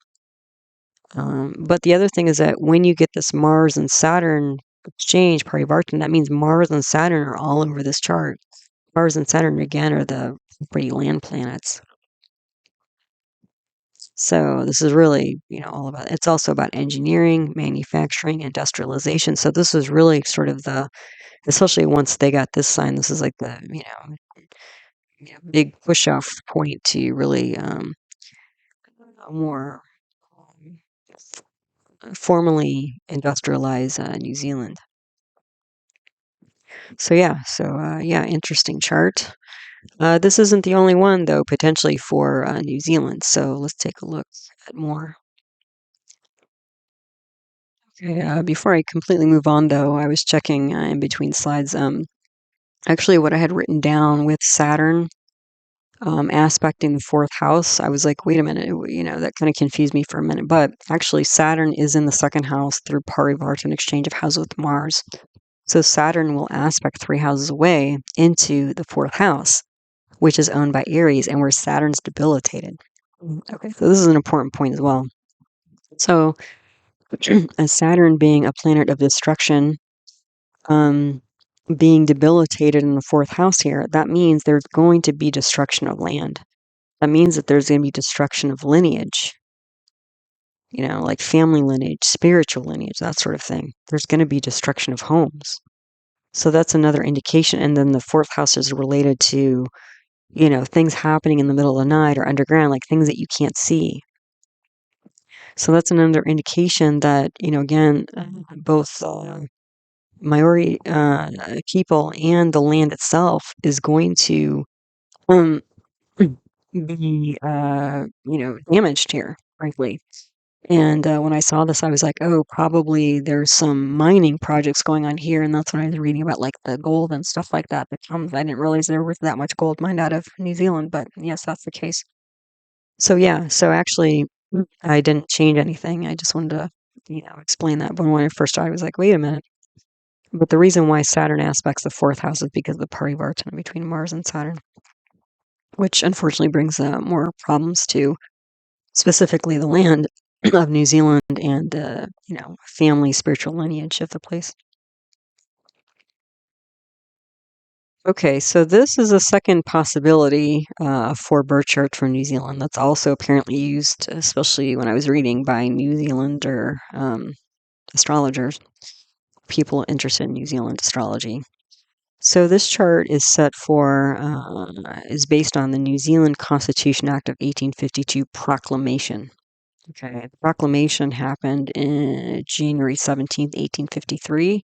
But the other thing is that when you get this Mars and Saturn exchange, parivartan, that means Mars and Saturn are all over this chart. Mars and Saturn, again, are the pretty land planets. So this is really, all about, it's also about engineering, manufacturing, industrialization. So this was really sort of especially once they got this sign, this is like the, big push off point to really more formally industrialize New Zealand. So yeah, interesting chart. This isn't the only one, though, potentially for New Zealand. So let's take a look at more. Okay, before I completely move on, though, I was checking in between slides. Actually, what I had written down with Saturn aspecting the fourth house, I was like, wait a minute, that kind of confused me for a minute. But actually, Saturn is in the second house through Parivartan exchange of houses with Mars. So Saturn will aspect 3 houses away into the fourth house, which is owned by Aries, and where Saturn's debilitated. Okay, so this is an important point as well. So, as Saturn being a planet of destruction, being debilitated in the fourth house here, that means there's going to be destruction of land. That means that there's going to be destruction of lineage. like family lineage, spiritual lineage, that sort of thing. There's going to be destruction of homes. So that's another indication. And then the fourth house is related to, things happening in the middle of the night or underground, like things that you can't see. So that's another indication that, again, both Maori people and the land itself is going to um, be, damaged here, frankly. And when I saw this, I was like, oh, probably there's some mining projects going on here. And that's when I was reading about like the gold and stuff like that comes. I didn't realize there was that much gold mined out of New Zealand, but yes, that's the case. So yeah, so actually I didn't change anything. I just wanted to, explain that. But when I first started, I was like, wait a minute. But the reason why Saturn aspects the fourth house is because of the parivartana between Mars and Saturn, which unfortunately brings more problems to specifically the land of New Zealand and, family spiritual lineage of the place. Okay, so this is a second possibility for birth chart for New Zealand that's also apparently used, especially when I was reading by New Zealander astrologers, people interested in New Zealand astrology. So this chart is based on the New Zealand Constitution Act of 1852 proclamation. Okay, the proclamation happened in January 17th, 1853.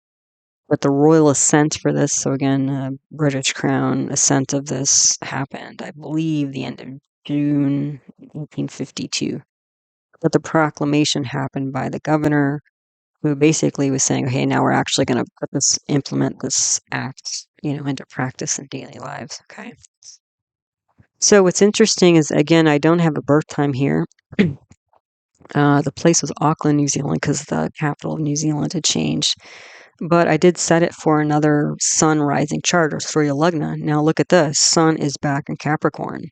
But the royal assent for this, so again, British Crown assent of this happened, I believe, the end of June 1852. But the proclamation happened by the governor, who basically was saying, "Okay, now we're actually going to implement this act, into practice in daily lives." Okay. So what's interesting is, again, I don't have a birth time here. The place was Auckland, New Zealand, because the capital of New Zealand had changed. But I did set it for another sun rising chart or Surya Lugna. Now look at this. Sun is back in Capricorn.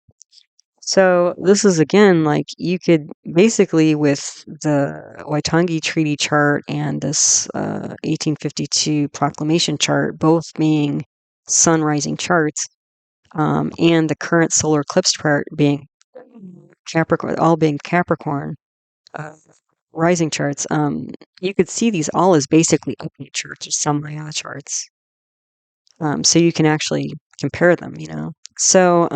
So this is again like you could basically with the Waitangi Treaty chart and this 1852 proclamation chart, both being sun rising charts, and the current solar eclipse chart being Capricorn, all being Capricorn. Rising charts, you could see these all as basically update charts or samaya charts. So you can actually compare them, So,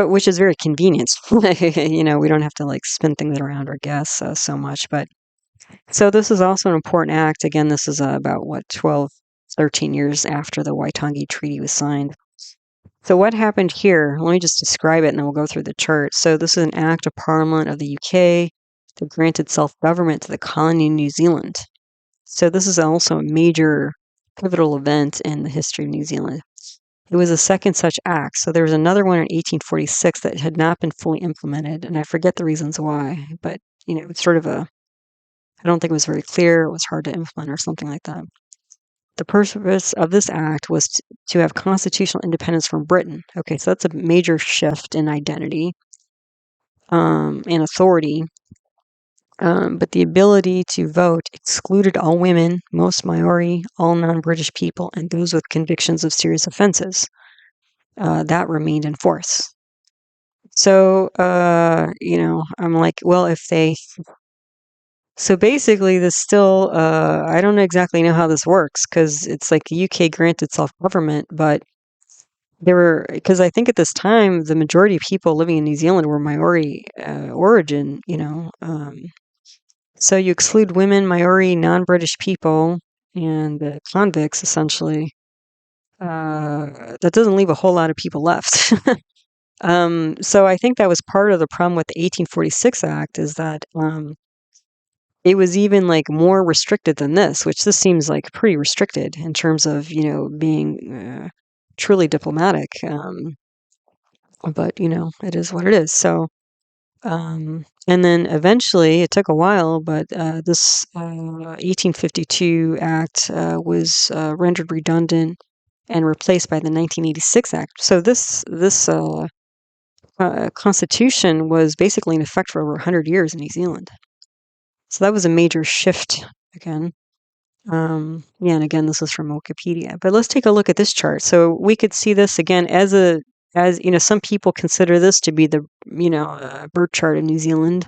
which is very convenient. We don't have to like spin things around or guess so much. But so this is also an important act. Again, this is about 12, 13 years after the Waitangi Treaty was signed. So what happened here? Let me just describe it and then we'll go through the chart. So this is an act of Parliament of the UK that granted self-government to the colony of New Zealand. So this is also a major pivotal event in the history of New Zealand. It was the second such act. So there was another one in 1846 that had not been fully implemented, and I forget the reasons why, but it's sort of I don't think it was very clear, it was hard to implement or something like that. The purpose of this act was to have constitutional independence from Britain. Okay, so that's a major shift in identity and authority. But the ability to vote excluded all women, most Maori, all non-British people, and those with convictions of serious offenses. That remained in force. So, I'm like, well, if they... So basically, this still, I don't exactly know how this works, because it's like the UK granted self-government, but because I think at this time, the majority of people living in New Zealand were Maori origin, so you exclude women, Maori, non-British people, and convicts, essentially. That doesn't leave a whole lot of people left. So I think that was part of the problem with the 1846 Act is that it was even like more restricted than this, which this seems like pretty restricted in terms of, being truly diplomatic. But, it is what it is. So, and then eventually, it took a while, but this 1852 Act was rendered redundant and replaced by the 1986 Act. So this Constitution was basically in effect for over 100 years in New Zealand. So that was a major shift again. Yeah, and again, this is from Wikipedia. But let's take a look at this chart. So we could see this again as some people consider this to be the birth chart of New Zealand.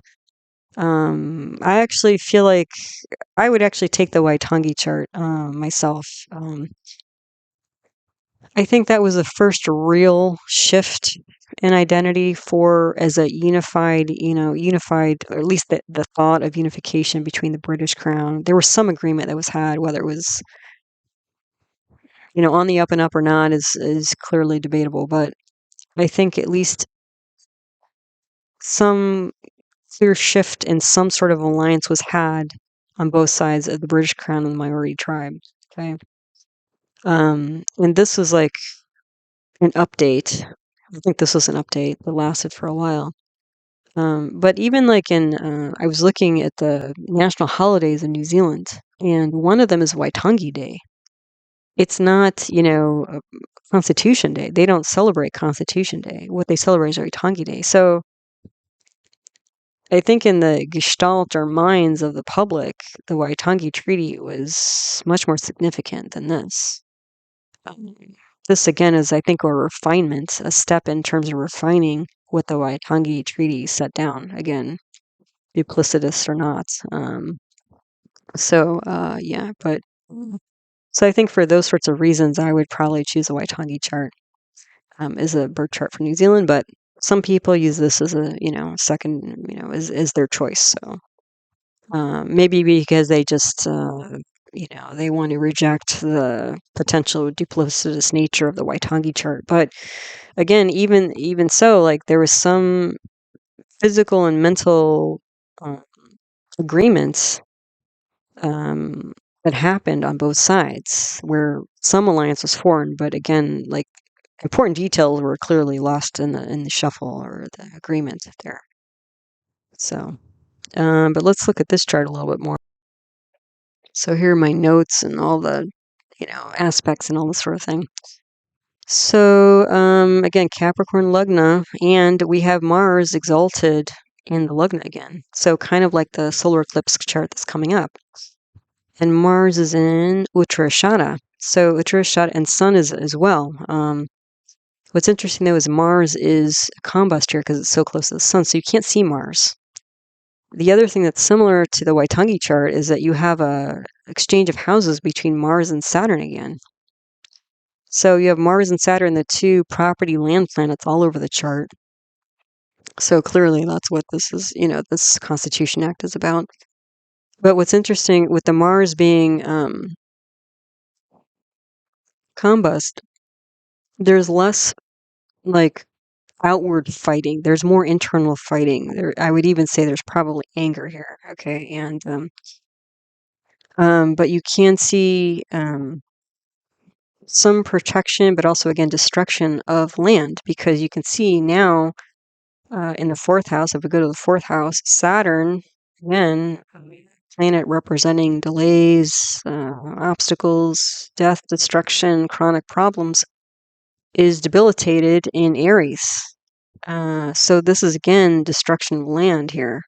I actually feel like I would actually take the Waitangi chart myself. I think that was the first real shift in identity for as a unified, or at least the thought of unification between the British Crown. There was some agreement that was had, whether it was, on the up and up or not is clearly debatable, but I think at least some clear shift in some sort of alliance was had on both sides of the British Crown and the minority tribes. Okay. And this was like an update. I think this was an update that lasted for a while. But even like I was looking at the national holidays in New Zealand, and one of them is Waitangi Day. It's not, Constitution Day. They don't celebrate Constitution Day. What they celebrate is Waitangi Day. So I think in the gestalt or minds of the public, the Waitangi Treaty was much more significant than this. This again is, I think, a refinement, a step in terms of refining what the Waitangi Treaty set down. Again, duplicitous or not. Yeah, but so I think for those sorts of reasons, I would probably choose a Waitangi chart as a birth chart for New Zealand. But some people use this as a, second, is their choice. So maybe because they just, they want to reject the potential duplicitous nature of the Waitangi chart. But again, even so, like there was some physical and mental agreements that happened on both sides, where some alliance was formed, but again, like important details were clearly lost in the shuffle or the agreement there. So, but let's look at this chart a little bit more. So here are my notes and all the, aspects and all this sort of thing. So again, Capricorn Lugna, and we have Mars exalted in the Lugna again. So kind of like the solar eclipse chart that's coming up. And Mars is in Uttara. So Uttara and Sun is as well. What's interesting though is Mars is a combust here because it's so close to the Sun, so you can't see Mars. The other thing that's similar to the Waitangi chart is that you have a exchange of houses between Mars and Saturn again. So you have Mars and Saturn, the two property land planets all over the chart. So clearly that's what this is, this Constitution Act is about. But what's interesting with the Mars being combust, there's less like outward fighting. There's more internal fighting. I would even say there's probably anger here. Okay. And, but you can see, some protection, but also again, destruction of land, because you can see now, in the fourth house, if we go to the fourth house, Saturn, again, planet representing delays, obstacles, death, destruction, chronic problems, is debilitated in Aries. So this is again destruction of land here.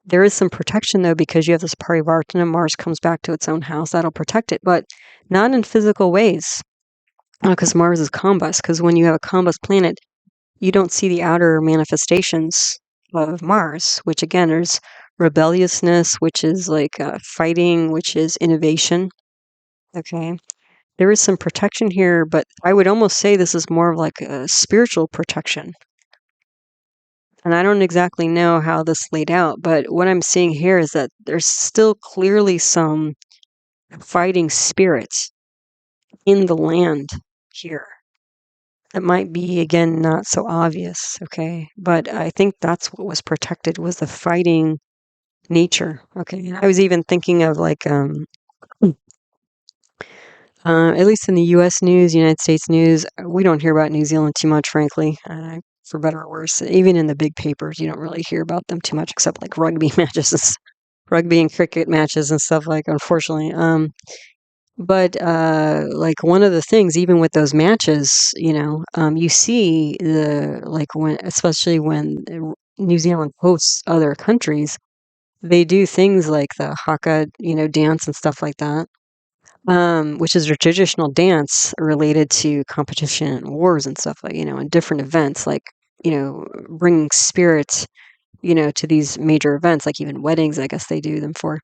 There is some protection though, because you have this Parivartana, Mars comes back to its own house, that'll protect it, but not in physical ways, because Mars is combust. Because when you have a combust planet, you don't see the outer manifestations of Mars, which again is rebelliousness, which is like fighting, which is innovation. Okay. There is some protection here, but I would almost say this is more of like a spiritual protection. And I don't exactly know how this laid out, but what I'm seeing here is that there's still clearly some fighting spirits in the land here. It might be, again, not so obvious, okay? But I think that's what was protected, was the fighting nature, okay? I was even thinking of like, at least in the U.S. news, United States news, we don't hear about New Zealand too much, frankly, for better or worse. Even in the big papers, you don't really hear about them too much, except like rugby matches, rugby and cricket matches and stuff like, unfortunately. But like one of the things, even with those matches, you see like when, especially when New Zealand hosts other countries, they do things like the haka, dance and stuff like that, which is a traditional dance related to competition and wars and stuff like, and different events, like, bringing spirits to these major events, like even weddings, I guess they do them for.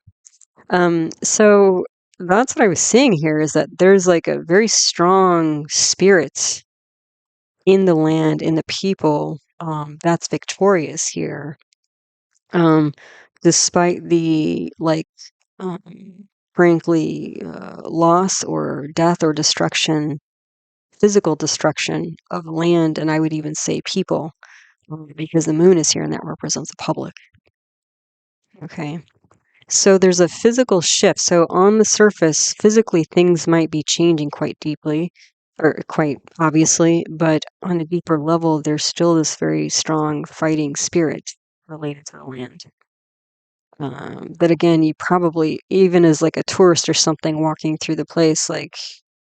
So that's what I was seeing here, is that there's like a very strong spirit in the land, in the people, that's victorious here. Despite the um, frankly, loss or death or destruction, physical destruction of land, and I would even say people, because the moon is here and that represents the public. Okay. So there's a physical shift. So on the surface, physically, things might be changing quite deeply or quite obviously, but on a deeper level, there's still this very strong fighting spirit related to the land. But again, you probably, even as like a tourist or something walking through the place, like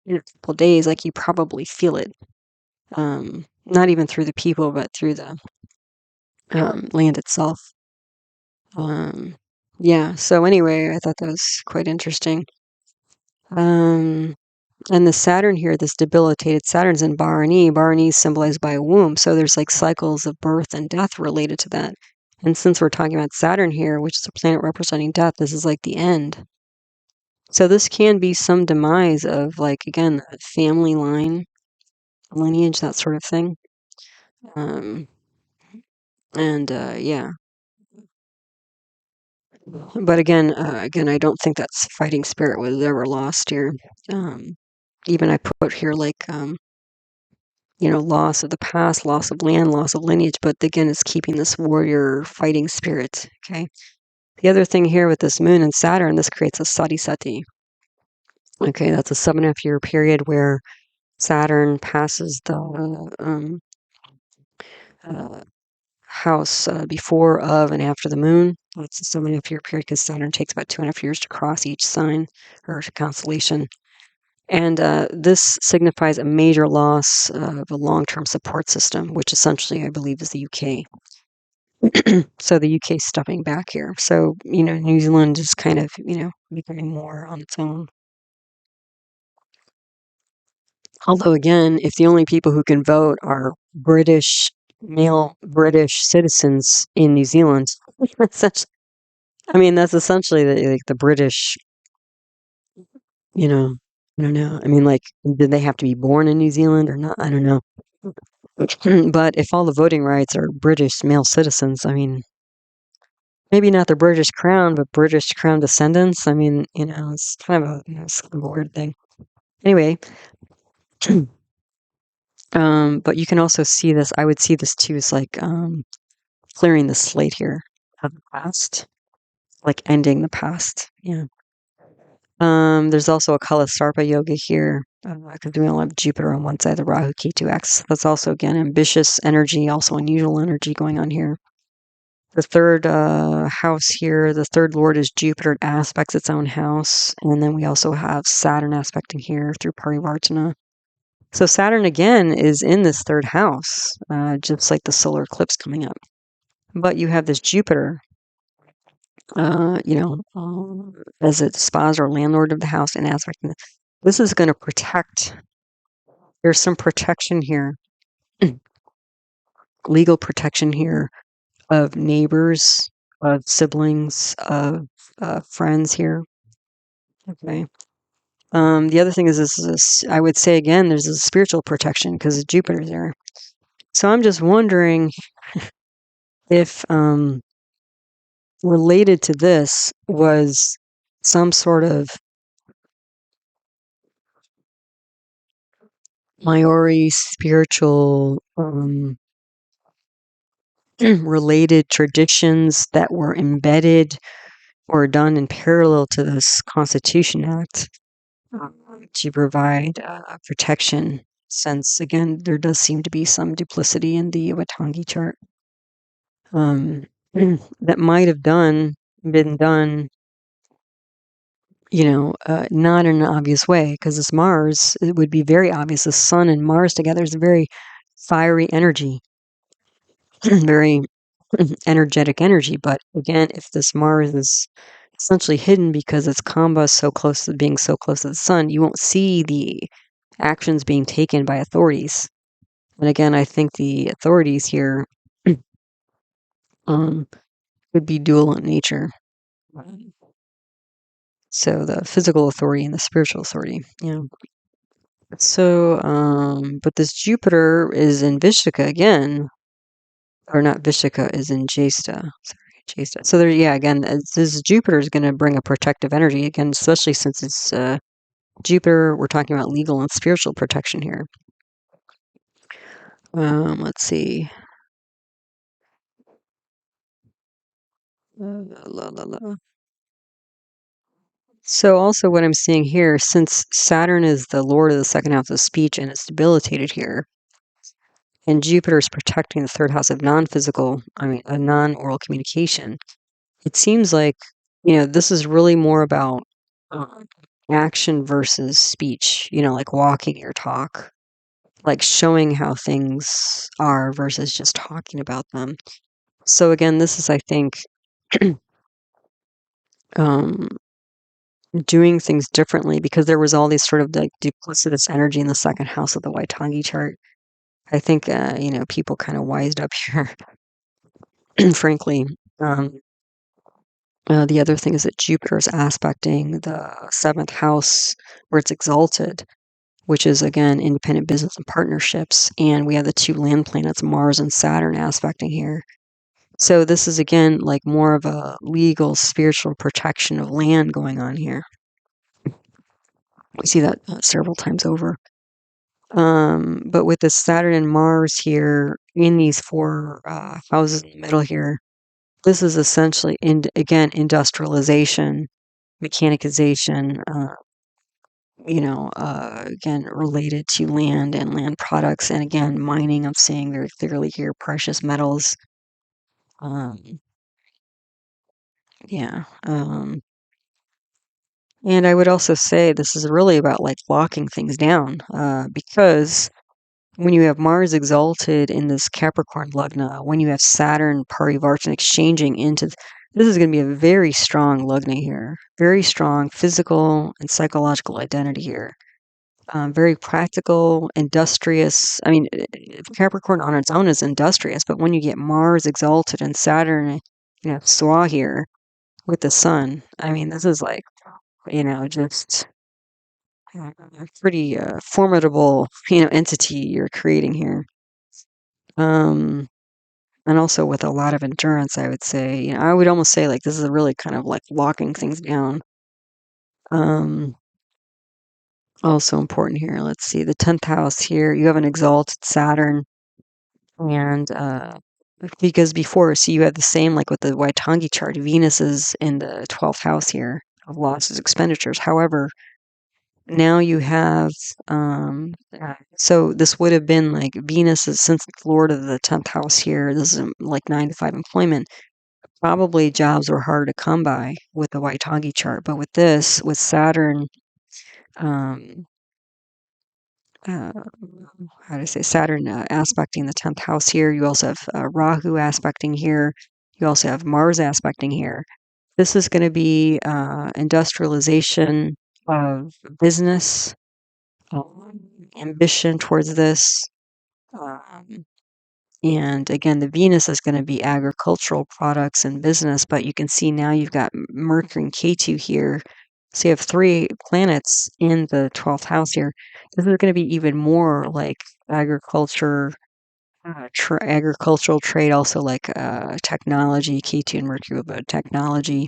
in a couple days, like you probably feel it. Not even through the people, but through the land itself. Yeah. So anyway, I thought that was quite interesting. And the Saturn here, this debilitated Saturn's in Bharani. Bharani is symbolized by a womb. So there's like cycles of birth and death related to that. And since we're talking about Saturn here, which is a planet representing death, this is like the end. So this can be some demise of, like, again, a family line, lineage, that sort of thing. Yeah. But again, I don't think that's fighting spirit was ever lost here. Even I put here like, loss of the past, loss of land, loss of lineage, but again, it's keeping this warrior fighting spirit. Okay. The other thing here with this moon and Saturn, this creates a sati sati. Okay, that's a 7.5 year period where Saturn passes the house before, of, and after the moon. That's a 7.5 year period because Saturn takes about 2.5 years to cross each sign or constellation. And this signifies a major loss of a long-term support system, which essentially, I believe, is the UK. So the UK is stepping back here. So, New Zealand is kind of, becoming more on its own. Although, again, if the only people who can vote are male British citizens in New Zealand, that's essentially the British, I don't know. Like, did they have to be born in New Zealand or not? I don't know. But if all the voting rights are British male citizens, maybe not the British crown, but British crown descendants. It's kind of a weird thing. Anyway, but you can also see this. I would see this too as like clearing the slate here of the past, like ending the past. Yeah. There's also a Kala Sarpa yoga here because we only have Jupiter on one side, the Rahu Ketu axis. That's also, again, ambitious energy, also unusual energy going on here. The third house here, the third lord is Jupiter. It aspects its own house. And then we also have Saturn aspecting here through Parivartana. So Saturn, again, is in this third house, just like the solar eclipse coming up. But you have this Jupiter, as a spouse or landlord of the house and aspecting. This is going to protect. There's some protection here, legal protection here of neighbors, of siblings, of friends here. Okay. The other thing is I would say again, there's a spiritual protection because Jupiter's there. So I'm just wondering if related to this was some sort of Maori spiritual related traditions that were embedded or done in parallel to this Constitution Act to provide protection, since, again, there does seem to be some duplicity in the Waitangi chart that might have been done, not in an obvious way, because this Mars, it would be very obvious. The Sun and Mars together is a very fiery energy, very energetic energy. But again, if this Mars is essentially hidden because its comba is so close to being so close to the Sun, you won't see the actions being taken by authorities. And again, I think the authorities here Could be dual in nature. So the physical authority and the spiritual authority. Yeah. So, but this Jupiter is in Vishaka again, or not Vishaka, is in Jesta. Sorry, Jesta. So there, yeah, again, this Jupiter is going to bring a protective energy again, especially since it's Jupiter. We're talking about legal and spiritual protection here. Let's see. La, la, la. So also what I'm seeing here, since Saturn is the lord of the second house of speech and it's debilitated here, and Jupiter is protecting the third house of non-physical, a non-oral communication, it seems like, this is really more about um, action versus speech, like walking your talk, like showing how things are versus just talking about them. So again, this is, I think, um, doing things differently because there was all these sort of like duplicitous energy in the second house of the Waitangi chart. I think, people kind of wised up here, frankly. The other thing is that Jupiter is aspecting the seventh house where it's exalted, which is, again, independent business and partnerships. And we have the two land planets, Mars and Saturn, aspecting here. So this is, again, like more of a legal, spiritual protection of land going on here. We see that several times over. But with the Saturn and Mars here in these four houses in the middle here, this is essentially, again, industrialization, mechanization, again, related to land and land products. And again, mining, I'm seeing very clearly here, precious metals. Um, yeah. And I would also say this is really about like locking things down because when you have Mars exalted in this Capricorn Lugna, when you have Saturn Parivartan exchanging into this is going to be a very strong Lugna here, very strong physical and psychological identity here. Very practical, industrious. Capricorn on its own is industrious, but when you get Mars exalted and Saturn, Swa here with the Sun, this is like, just a pretty formidable, entity you're creating here. And also with a lot of endurance, I would say. I would almost say like this is really kind of like locking things down. Also important here. Let's see, the 10th house here. You have an exalted Saturn, and because before, see, you had the same like with the Waitangi chart. Venus is in the 12th house here of losses, expenditures. However, now you have so this would have been like Venus is since it's Lord of the 10th house here. This is like 9 to 5 employment. Probably jobs were harder to come by with the Waitangi chart, but with this, with Saturn, um, uh, how to say Saturn aspecting the 10th house here. You also have Rahu aspecting here. You also have Mars aspecting here. This is going to be industrialization of business, ambition towards this. Um, and again, the Venus is going to be agricultural products and business, but you can see now you've got Mercury and Ketu here. So you have three planets in the 12th house here. This is going to be even more like agriculture, agricultural trade, also like technology. Ketu and Mercury about technology.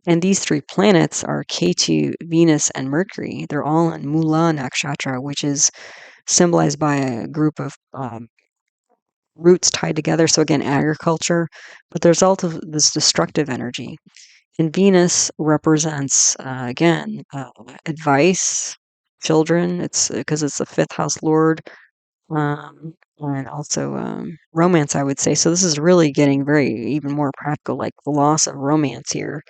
And these three planets are Ketu, Venus, and Mercury. They're all in Mula nakshatra, which is symbolized by a group of roots tied together. So again, agriculture, but there's also this destructive energy. And Venus represents again advice, children. It's because it's the fifth house lord, and also romance, I would say. So this is really getting very even more practical, like the loss of romance here.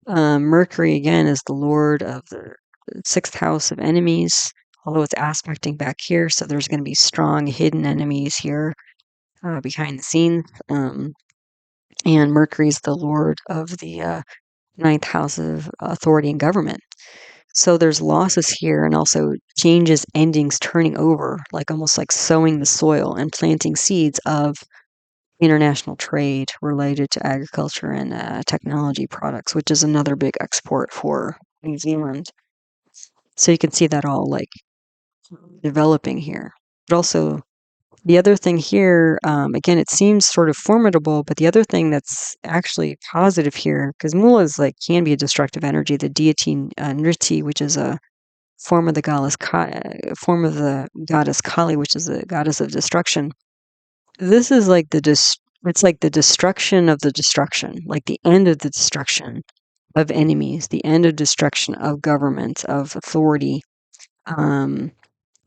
Mercury again is the lord of the sixth house of enemies, although it's aspecting back here. So there's going to be strong hidden enemies here behind the scenes. And Mercury's the lord of the ninth house of authority and government. So there's losses here and also changes, endings, turning over, like almost like sowing the soil and planting seeds of international trade related to agriculture and technology products, which is another big export for New Zealand. So you can see that all like developing here. But also, the other thing here, again, it seems sort of formidable, but the other thing that's actually positive here, because Mula is like can be a destructive energy, the deity Nriti, which is a form of the form of the goddess Kali, which is the goddess of destruction. This is like it's like the destruction of the destruction, like the end of the destruction of enemies, the end of destruction of government, of authority.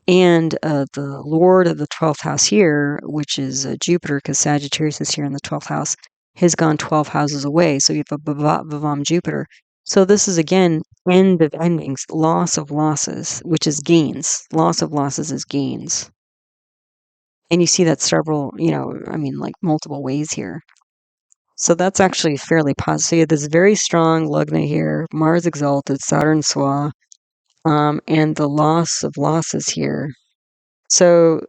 And the Lord of the 12th house here, which is Jupiter, because Sagittarius is here in the 12th house, has gone 12 houses away. So you have a bhavam Jupiter. So this is again end of endings, loss of losses, which is gains. Loss of losses is gains. And you see that several, I mean, like multiple ways here. So that's actually fairly positive. So you have this very strong Lugna here, Mars exalted, Saturn Swa, and the loss of losses here. So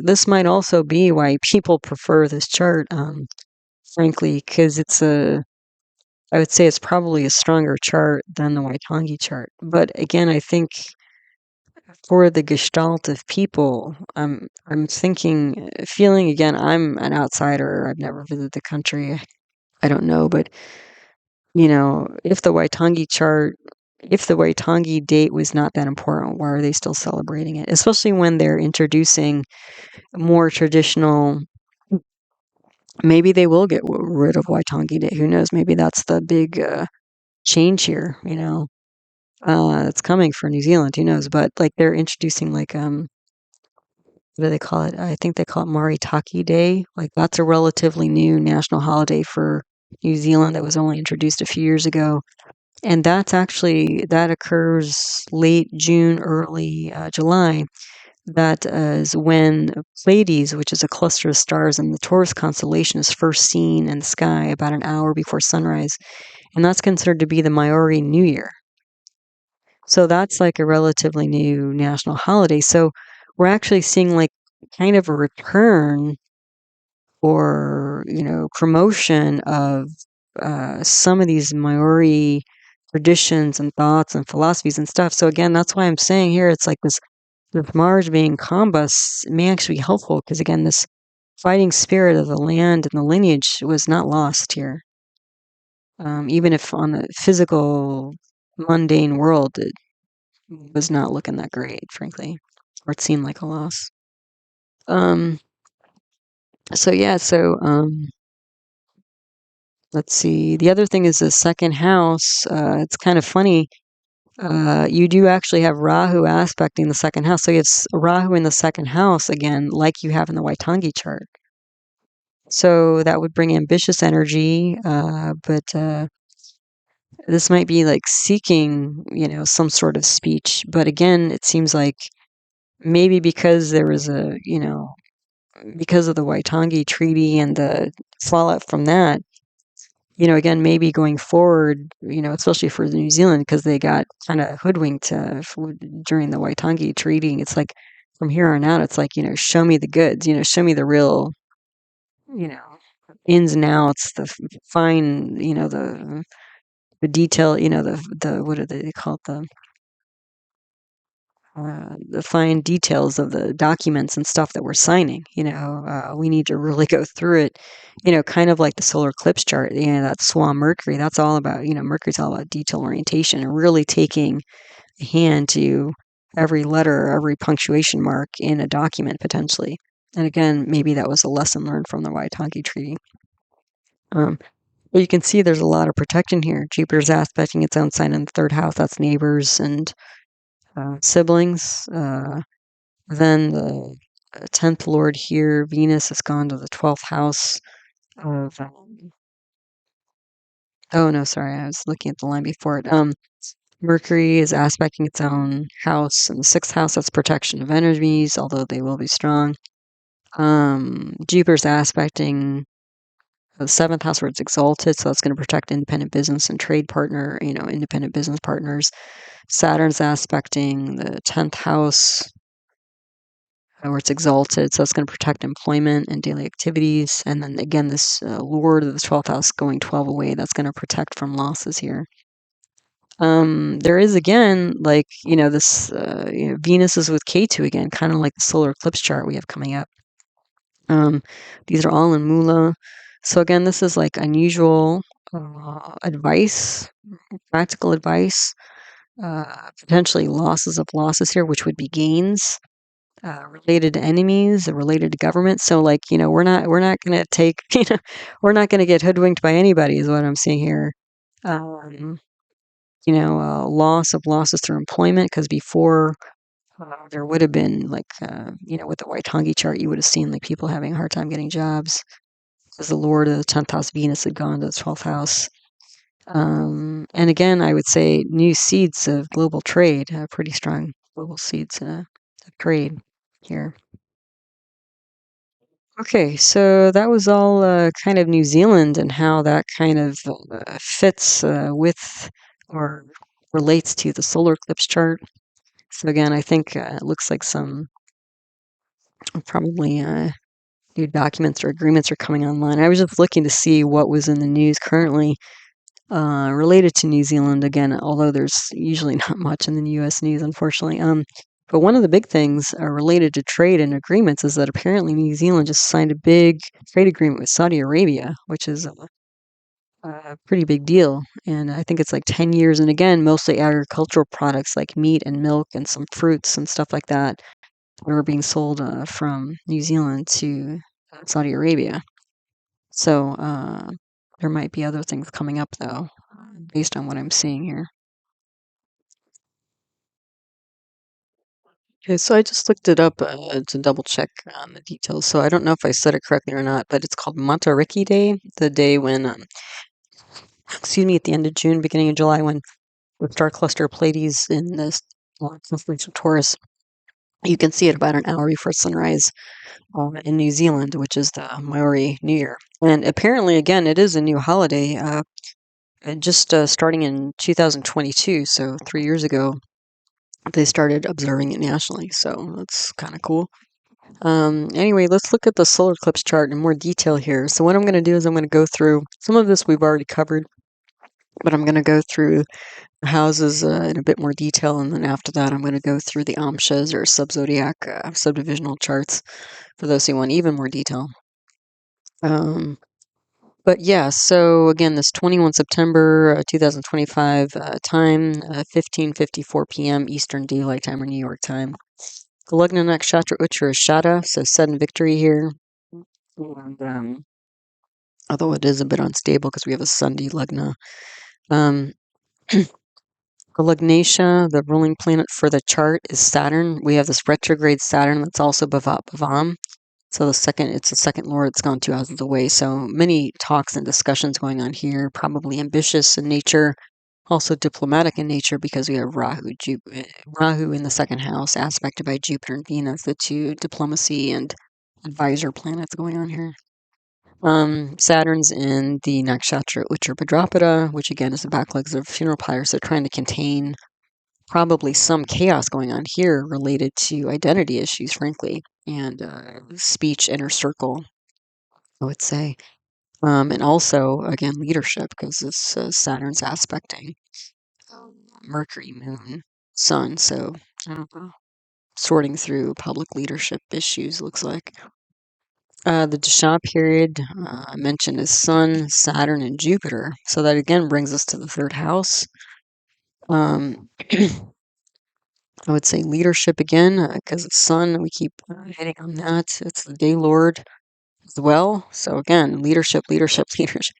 this might also be why people prefer this chart, frankly, because I would say it's probably a stronger chart than the Waitangi chart. But again, I think for the gestalt of people, I'm thinking, feeling again, I'm an outsider. I've never visited the country. I don't know, but if the Waitangi date was not that important, why are they still celebrating it? Especially when they're introducing more traditional. Maybe they will get rid of Waitangi Day. Who knows? Maybe that's the big change here. It's coming for New Zealand. Who knows? But like they're introducing like what do they call it? I think they call it Maritaki Day. Like that's a relatively new national holiday for New Zealand that was only introduced a few years ago. And that occurs late June, early July. That is when Pleiades, which is a cluster of stars in the Taurus constellation, is first seen in the sky about an hour before sunrise. And that's considered to be the Maori New Year. So that's like a relatively new national holiday. So we're actually seeing like kind of a return or, promotion of some of these Maori traditions and thoughts and philosophies and stuff. So again, that's why I'm saying here it's like this with Mars being combus may actually be helpful because again, this fighting spirit of the land and the lineage was not lost here. Even if on the physical, mundane world, it was not looking that great, frankly, or it seemed like a loss. Um, so yeah, let's see. The other thing is the second house. It's kind of funny. You do actually have Rahu aspecting the second house. So you have Rahu in the second house again, like you have in the Waitangi chart. So that would bring ambitious energy, but this might be like seeking, some sort of speech. But again, it seems like maybe because there was because of the Waitangi Treaty and the fallout from that, again, maybe going forward, especially for New Zealand, because they got kind of hoodwinked during the Waitangi Treaty. It's like from here on out, it's like, show me the goods, show me the real, you know, ins and outs, the fine, the detail, the what do they call it, the fine details of the documents and stuff that we're signing. We need to really go through it. Kind of like the solar eclipse chart. That Swan Mercury. That's all about. Mercury's all about detail orientation and really taking a hand to every letter, every punctuation mark in a document potentially. And again, maybe that was a lesson learned from the Waitangi Treaty. But you can see there's a lot of protection here. Jupiter's aspecting its own sign in the third house. That's neighbors and siblings. Then the 10th lord here, Venus, has gone to the 12th house of. Oh, no, sorry. I was looking at the line before it. Mercury is aspecting its own house in the 6th house. That's protection of enemies, although they will be strong. Jupiter's aspecting the 7th house where it's exalted, so that's going to protect independent business and trade partner, independent business partners. Saturn's aspecting the 10th house where it's exalted. So it's going to protect employment and daily activities. And then again, this Lord of the 12th house going 12 away, that's going to protect from losses here. There is again, like, this, Venus is with K2 again, kind of like the solar eclipse chart we have coming up. These are all in Mula. So again, this is like unusual advice, practical advice, potentially losses of losses here, which would be gains related to enemies, related to government. So like, we're not going to take, we're not going to get hoodwinked by anybody is what I'm seeing here. Loss of losses through employment, because before there would have been like, with the Waitangi chart, you would have seen like people having a hard time getting jobs because the Lord of the 10th house Venus had gone to the 12th house. And again, I would say new seeds of global trade, pretty strong global seeds of trade here. Okay, so that was all kind of New Zealand and how that kind of fits with or relates to the solar eclipse chart. So again, I think it looks like some probably new documents or agreements are coming online. I was just looking to see what was in the news currently related to New Zealand. Again, although there's usually not much in the U.S. news, unfortunately. But one of the big things related to trade and agreements is that apparently New Zealand just signed a big trade agreement with Saudi Arabia, which is a pretty big deal. And I think it's like 10 years. And again, mostly agricultural products like meat and milk and some fruits and stuff like that were being sold from New Zealand to Saudi Arabia. So there might be other things coming up, though, based on what I'm seeing here. Okay, so I just looked it up to double check on the details. So I don't know if I said it correctly or not, but it's called Matariki Day, the day when, excuse me, at the end of June, beginning of July, when the star cluster Pleiades in the constellation of Taurus, you can see it about an hour before sunrise in New Zealand, which is the Maori New Year. And apparently, again, it is a new holiday, just starting in 2022, so 3 years ago. They started observing it nationally, so that's kind of cool. Anyway, let's look at the solar eclipse chart in more detail here. So what I'm going to do is I'm going to go through some of this we've already covered, but I'm going to go through the houses in a bit more detail, and then after that I'm going to go through the amshas or subzodiac subdivisional charts for those who want even more detail. But yeah, so again, this 21 September 2025 time, 15:54 p.m. Eastern Daylight Time or New York time. The Lugna nakshatra Uttara Shada, so sudden victory here. And, although it is a bit unstable because we have a Sunday Lugna. The Lugnatia, the ruling planet for the chart, is Saturn. We have this retrograde Saturn that's also bhavam. So it's the second lord that's gone 2 houses away. So many talks and discussions going on here, probably ambitious in nature, also diplomatic in nature because we have Rahu in the second house, aspected by Jupiter and Venus, the two diplomacy and advisor planets going on here. Saturn's in the nakshatra Uttara, which again is the backlegs of funeral pyres. So trying to contain probably some chaos going on here related to identity issues, frankly, and speech inner circle, I would say. And also, again, leadership, because it's Saturn's aspecting Mercury, Moon, Sun. So, I don't know, sorting through public leadership issues, looks like. The dasha period I mentioned is Sun, Saturn, and Jupiter. So that again brings us to the third house. I would say leadership again, because it's Sun. We keep hitting on that. It's the day lord as well. So again, leadership, leadership, leadership.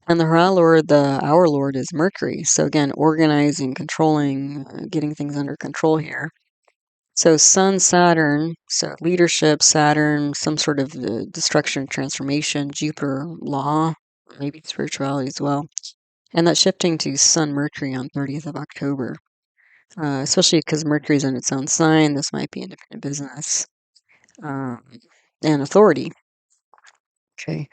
And the Hara lord, the hour lord, is Mercury. So again, organizing, controlling, getting things under control here. So Sun, Saturn, so leadership, Saturn, some sort of destruction, transformation, Jupiter, law, maybe spirituality as well. And that's shifting to Sun, Mercury on 30th of October. Especially because Mercury's in its own sign. This might be independent business and authority. Okay.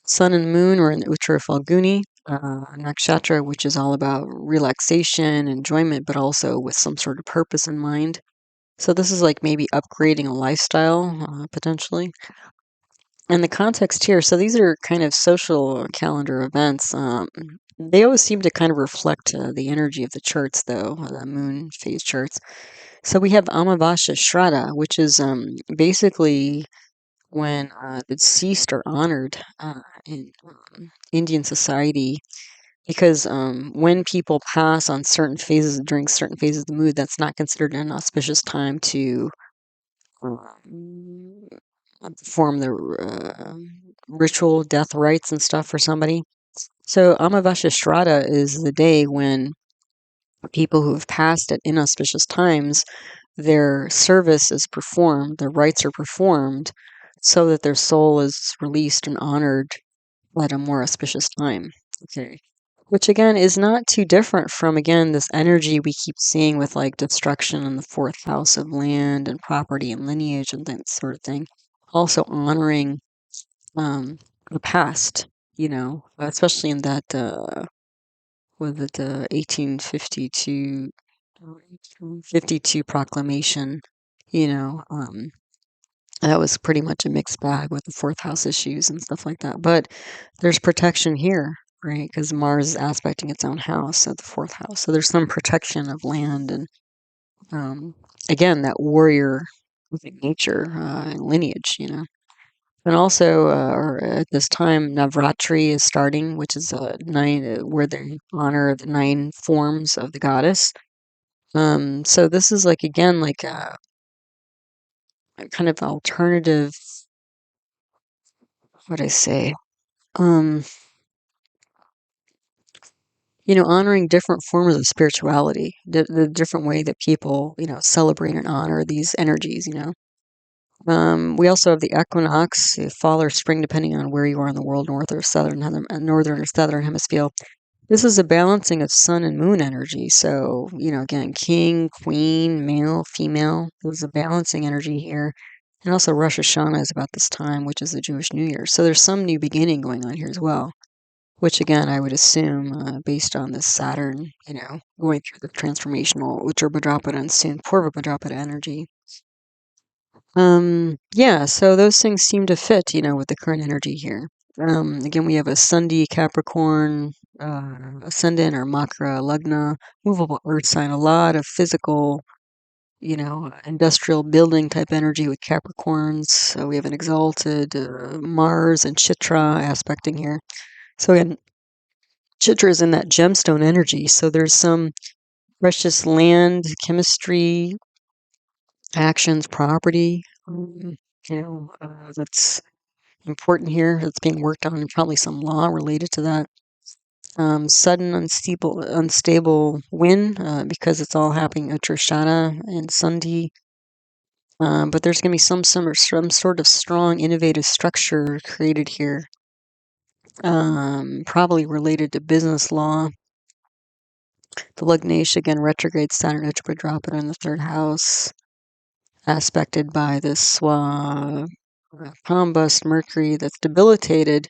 Sun and Moon are in the Uttara Phalguni nakshatra, which is all about relaxation, enjoyment, but also with some sort of purpose in mind. So this is like maybe upgrading a lifestyle, potentially. And the context here, so these are kind of social calendar events. They always seem to kind of reflect the energy of the charts, though, the moon phase charts. So we have Amavasya Shraddha, which is basically when the deceased are honored in Indian society, because when people pass on certain phases during certain phases of the moon, that's not considered an auspicious time to um, perform the ritual death rites and stuff for somebody. So Amavasya Shraddha is the day when people who have passed at inauspicious times, their service is performed, their rites are performed, so that their soul is released and honored at a more auspicious time. Okay. Which again is not too different from again this energy we keep seeing with like destruction in the fourth house of land and property and lineage and that sort of thing. Also honoring um, the past, especially in that was it 1852 52 proclamation, you know, um, that was pretty much a mixed bag with the fourth house issues and stuff like that. But there's protection here, right? Because Mars is aspecting its own house at the fourth house. So there's some protection of land and, again, that warrior nature and lineage. And also, at this time, Navratri is starting, which is where they honor the 9 forms of the goddess. So this is like again like a kind of alternative. What I say? Um, honoring different forms of spirituality, the different way that people, celebrate and honor these energies. We also have the equinox, fall or spring, depending on where you are in the world, northern or southern hemisphere. This is a balancing of sun and moon energy. So, again, king, queen, male, female. There's a balancing energy here. And also Rosh Hashanah is about this time, which is the Jewish New Year. So there's some new beginning going on here as well, which again, I would assume, based on this Saturn, going through the transformational Uttara Phalguni and soon Purva Phalguni energy. Yeah, so those things seem to fit, with the current energy here. Again, we have a Sundi Capricorn, ascendant or Makara Lagna, movable earth sign, a lot of physical, industrial building type energy with Capricorns. So we have an exalted Mars and Chitra aspecting here. So again, Chitra is in that gemstone energy. So there's some precious land, chemistry, actions, property, that's important here. That's being worked on, and probably some law related to that. Sudden unstable wind because it's all happening Uttara and Sundi. But there's going to be some sort of strong, innovative structure created here, probably related to business law. The Lugnesh, again, retrograde Saturn, Uttara in the third house, aspected by this palm bust Mercury that's debilitated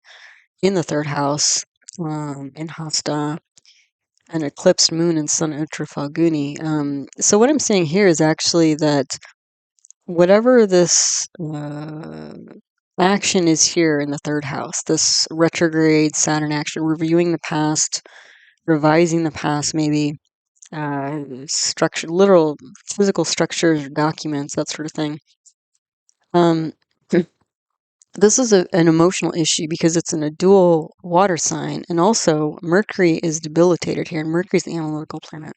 in the third house, in Hasta, an eclipsed moon and sun Uttara Phalguni. So what I'm saying here is actually that whatever this action is here in the third house, this retrograde Saturn action, reviewing the past, revising the past, maybe structure, literal physical structures, documents, that sort of thing. This is an emotional issue because it's in a dual water sign, and also Mercury is debilitated here, and Mercury is the analytical planet.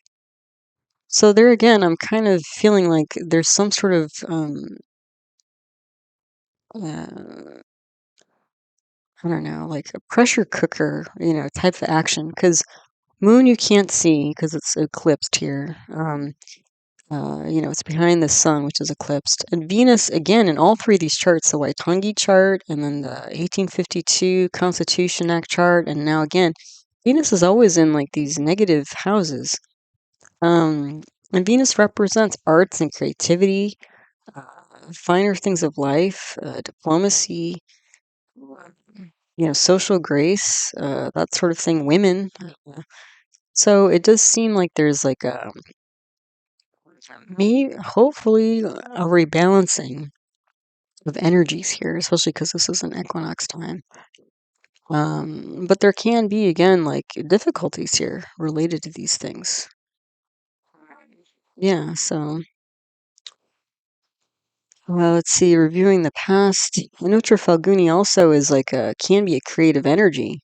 So there again, I'm kind of feeling like there's some sort of I don't know, like a pressure cooker, type of action. Because Moon you can't see because it's eclipsed here. It's behind the sun, which is eclipsed. And Venus, again, in all three of these charts, the Waitangi chart, and then the 1852 Constitution Act chart, and now again, Venus is always in like these negative houses. And Venus represents arts and creativity, uh, finer things of life, diplomacy, social grace, that sort of thing, women. So it does seem like there's like Me, hopefully, a rebalancing of energies here, especially because this is an equinox time. But there can be, again, like difficulties here related to these things. Yeah, so let's see, reviewing the past. Uttara Phalguni also is like can be a creative energy,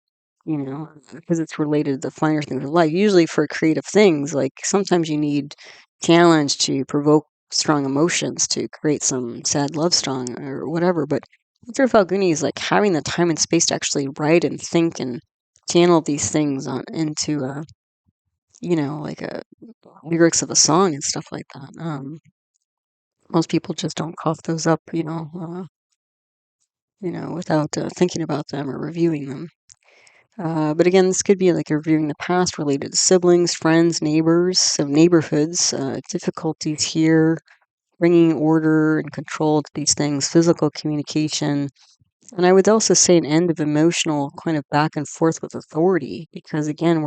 because it's related to the finer things of life. Usually for creative things, like sometimes you need challenge to provoke strong emotions to create some sad love song or whatever. But Uttara Phalguni is like having the time and space to actually write and think and channel these things on into like a lyrics of a song and stuff like that. Most people just don't cough those up, without thinking about them or reviewing them. But again, this could be like reviewing the past related to siblings, friends, neighbors, so neighborhoods, difficulties here, bringing order and control to these things, physical communication. And I would also say an end of emotional kind of back and forth with authority, because again,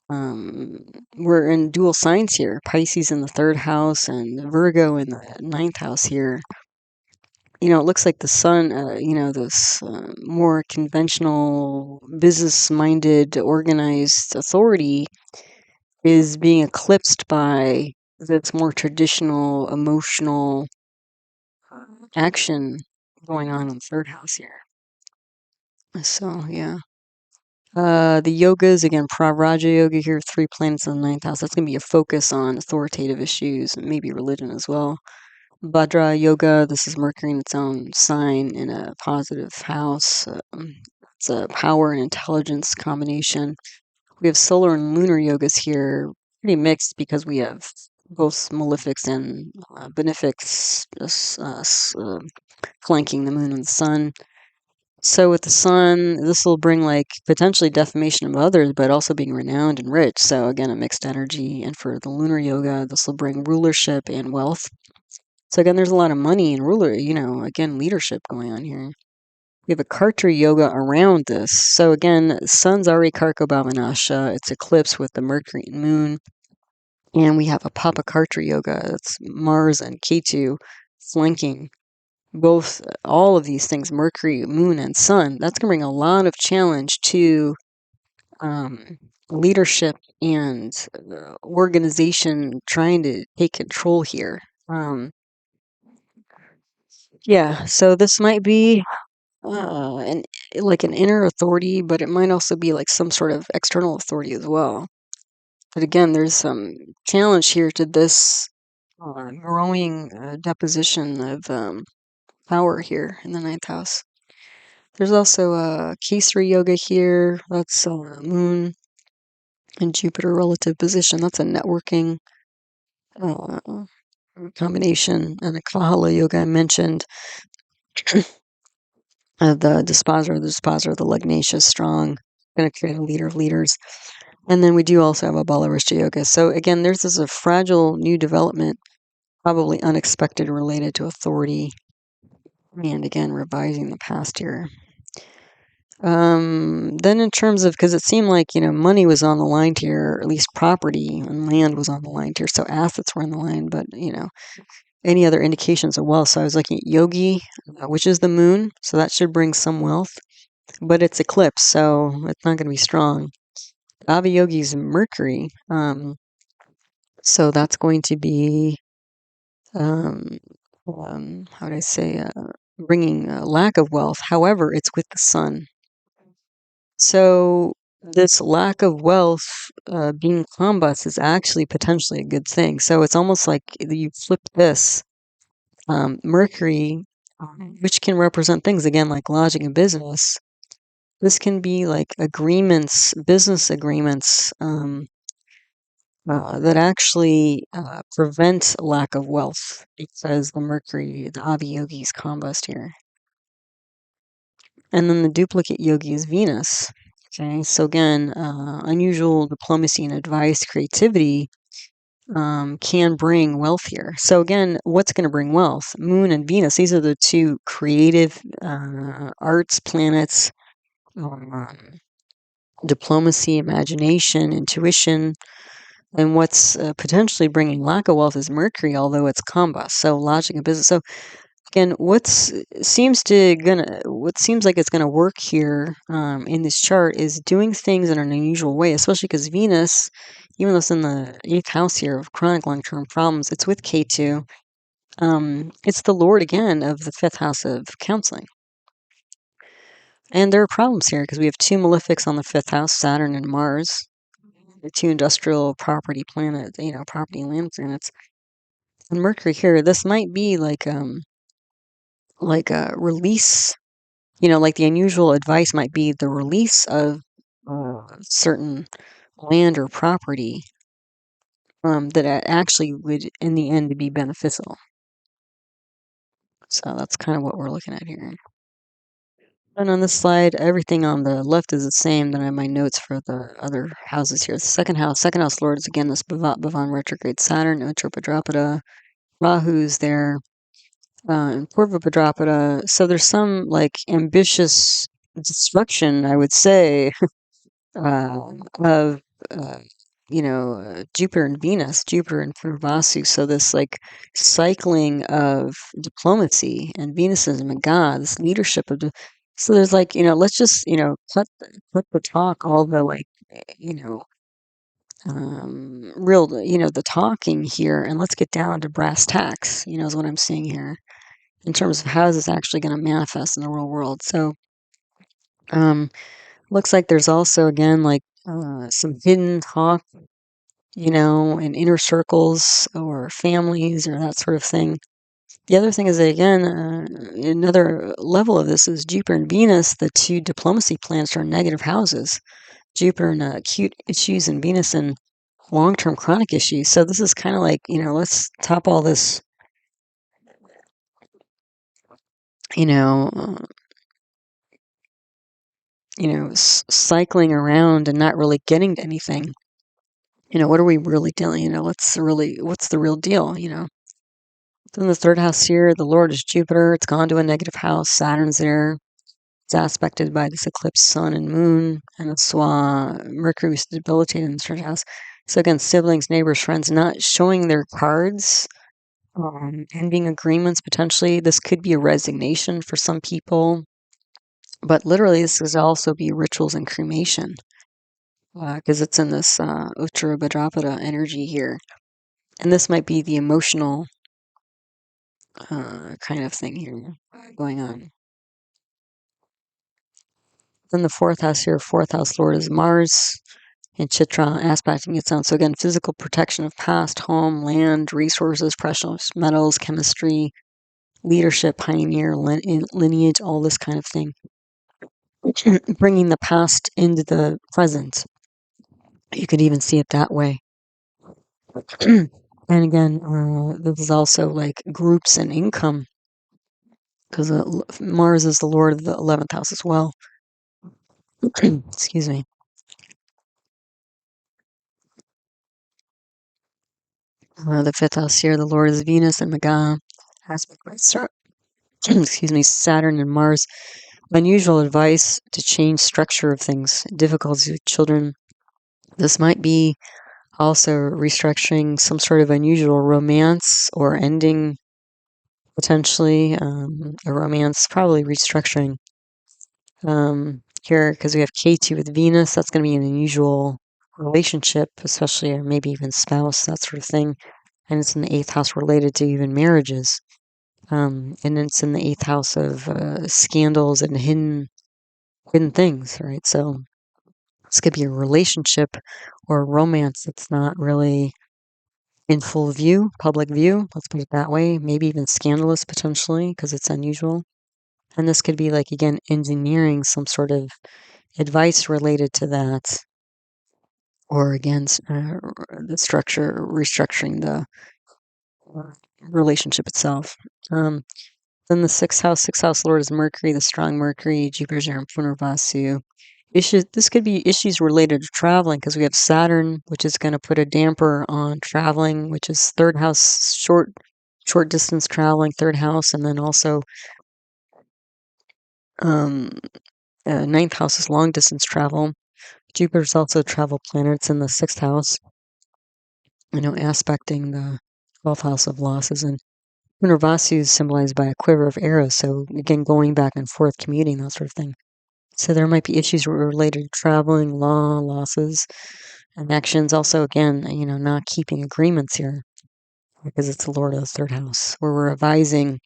um, we're in dual signs here, Pisces in the third house and Virgo in the ninth house here. It looks like the sun, this more conventional, business minded, organized authority is being eclipsed by this more traditional, emotional action going on in the third house here. So, yeah. The yogas, again, pravraja yoga here, 3 planets in the ninth house. That's going to be a focus on authoritative issues and maybe religion as well. Bhadra yoga, this is Mercury in its own sign in a positive house. It's a power and intelligence combination. We have solar and lunar yogas here, pretty mixed because we have both malefics and benefics flanking the moon and the sun. So with the sun, this will bring like potentially defamation of others, but also being renowned and rich. So again, a mixed energy. And for the lunar yoga, this will bring rulership and wealth. So again, there's a lot of money and again, leadership going on here. We have a kartra yoga around this. So again, sun's already karako bhava nashaya. It's eclipse with the Mercury and moon. And we have a papa kartra yoga. That's Mars and Ketu flanking all of these things, Mercury, moon, and sun. That's going to bring a lot of challenge to leadership and organization trying to take control here. Yeah, so this might be an inner authority, but it might also be like some sort of external authority as well. But again, there's some challenge here to this growing deposition of power here in the ninth house. There's also Kesari yoga here. That's Moon and Jupiter relative position. That's a networking uh, combination. And the Kahala yoga I mentioned. The disposer, the Lagnatia strong, going to create a leader of leaders. And then we do also have a Balarishta yoga. So again, there's this a fragile new development, probably unexpected, related to authority. And again, revising the past here. Then in terms of, because it seemed like, money was on the line here, or at least property and land was on the line here. So assets were on the line, but, any other indications of wealth. So I was looking at yogi, which is the moon. So that should bring some wealth. But it's eclipse, so it's not going to be strong. Aviyogi is Mercury, so that's going to be, how do I say, bringing a lack of wealth. However, it's with the sun. So this lack of wealth being combust is actually potentially a good thing. So it's almost like you flip this. Mercury, which can represent things, again, like logic and business. This can be like agreements, business agreements that actually prevent lack of wealth because the Mercury, the Avi Yogi is combust here. And then the duplicate Yogi is Venus. Okay, so again, unusual diplomacy and advice, creativity can bring wealth here. So again, what's going to bring wealth? Moon and Venus, these are the two creative arts planets. Diplomacy, imagination, intuition. And what's potentially bringing lack of wealth is Mercury, although it's combust, so logic and business. So again, what seems like it's gonna work here in this chart is doing things in an unusual way, especially because Venus, even though it's in the 8th house here of chronic long-term problems, it's with K2. It's the Lord again of the 5th house of counseling. And there are problems here because we have two malefics on the 5th house, Saturn and Mars, the two industrial property planets, property and land planets. And Mercury here, this might be like a release, like the unusual advice might be the release of certain land or property that actually would, in the end, be beneficial. So that's kind of what we're looking at here. And on this slide, everything on the left is the same. Then I have my notes for the other houses here. The second house lord is again this bhavat, bhavam retrograde Saturn, Uttara Phalguni, Rahu's there, and Purva Bhadrapada. So there's some like ambitious destruction, I would say, of Jupiter and Venus, Jupiter and Purvasu. So this like cycling of diplomacy and Venusism and God, this leadership of so there's like, let's just, cut the talk, all the like, real, the talking here, and let's get down to brass tacks, is what I'm saying here in terms of how is this actually going to manifest in the real world. So, looks like there's also again like some hidden talk, in inner circles or families or that sort of thing. The other thing is that, again, another level of this is Jupiter and Venus, the two diplomacy planets, are negative houses. Jupiter in acute issues and Venus in long-term chronic issues. So this is kind of like, let's top all this, you know, uh, cycling around and not really getting to anything. What are we really doing? What's the real deal? In the 3rd house here, the Lord is Jupiter. It's gone to a negative house. Saturn's there. It's aspected by this eclipse sun and moon, and it's Mercury was debilitated in the 3rd house. So again, siblings, neighbors, friends, not showing their cards, ending agreements potentially. This could be a resignation for some people, but literally this could also be rituals and cremation because it's in this Uttara Phalguni energy here. And this might be the emotional kind of thing here going on. Then the 4th house here, 4th house lord is Mars and chidra aspecting its own. So again, physical protection of past, home, land, resources, precious metals, chemistry, leadership, pioneer, lineage, all this kind of thing. Bringing the past into the present. You could even see it that way. And again, this is also like groups and income because Mars is the lord of the 11th house as well. Excuse me. The 5th house here, the lord is Venus and Maga, aspect by excuse me, Saturn and Mars. Unusual advice to change structure of things, difficulties with children. This might be also restructuring some sort of unusual romance or ending, potentially a romance, probably restructuring. Here, because we have K2 with Venus, that's going to be an unusual relationship, especially or maybe even spouse, that sort of thing. And it's in the 8th house related to even marriages. And it's in the 8th house of scandals and hidden things, right? So this could be a relationship or a romance that's not really in full view, public view, let's put it that way, maybe even scandalous potentially because it's unusual. And this could be like, again, engineering some sort of advice related to that, or again, the structure, restructuring the relationship itself. Then the 6th house lord is Mercury, the strong Mercury, Jupiter's there in Punarvasu. This could be issues related to traveling because we have Saturn, which is going to put a damper on traveling, which is 3rd house, short distance traveling, 3rd house, and then also 9th house is long distance travel. Jupiter's also a travel planet. It's in the 6th house. aspecting the 12th house of losses. And Punarvasu is symbolized by a quiver of arrows. So again, going back and forth, commuting, that sort of thing. So there might be issues related to traveling, law, losses, and actions. Also, again, not keeping agreements here because it's the Lord of the third house, where we're revising,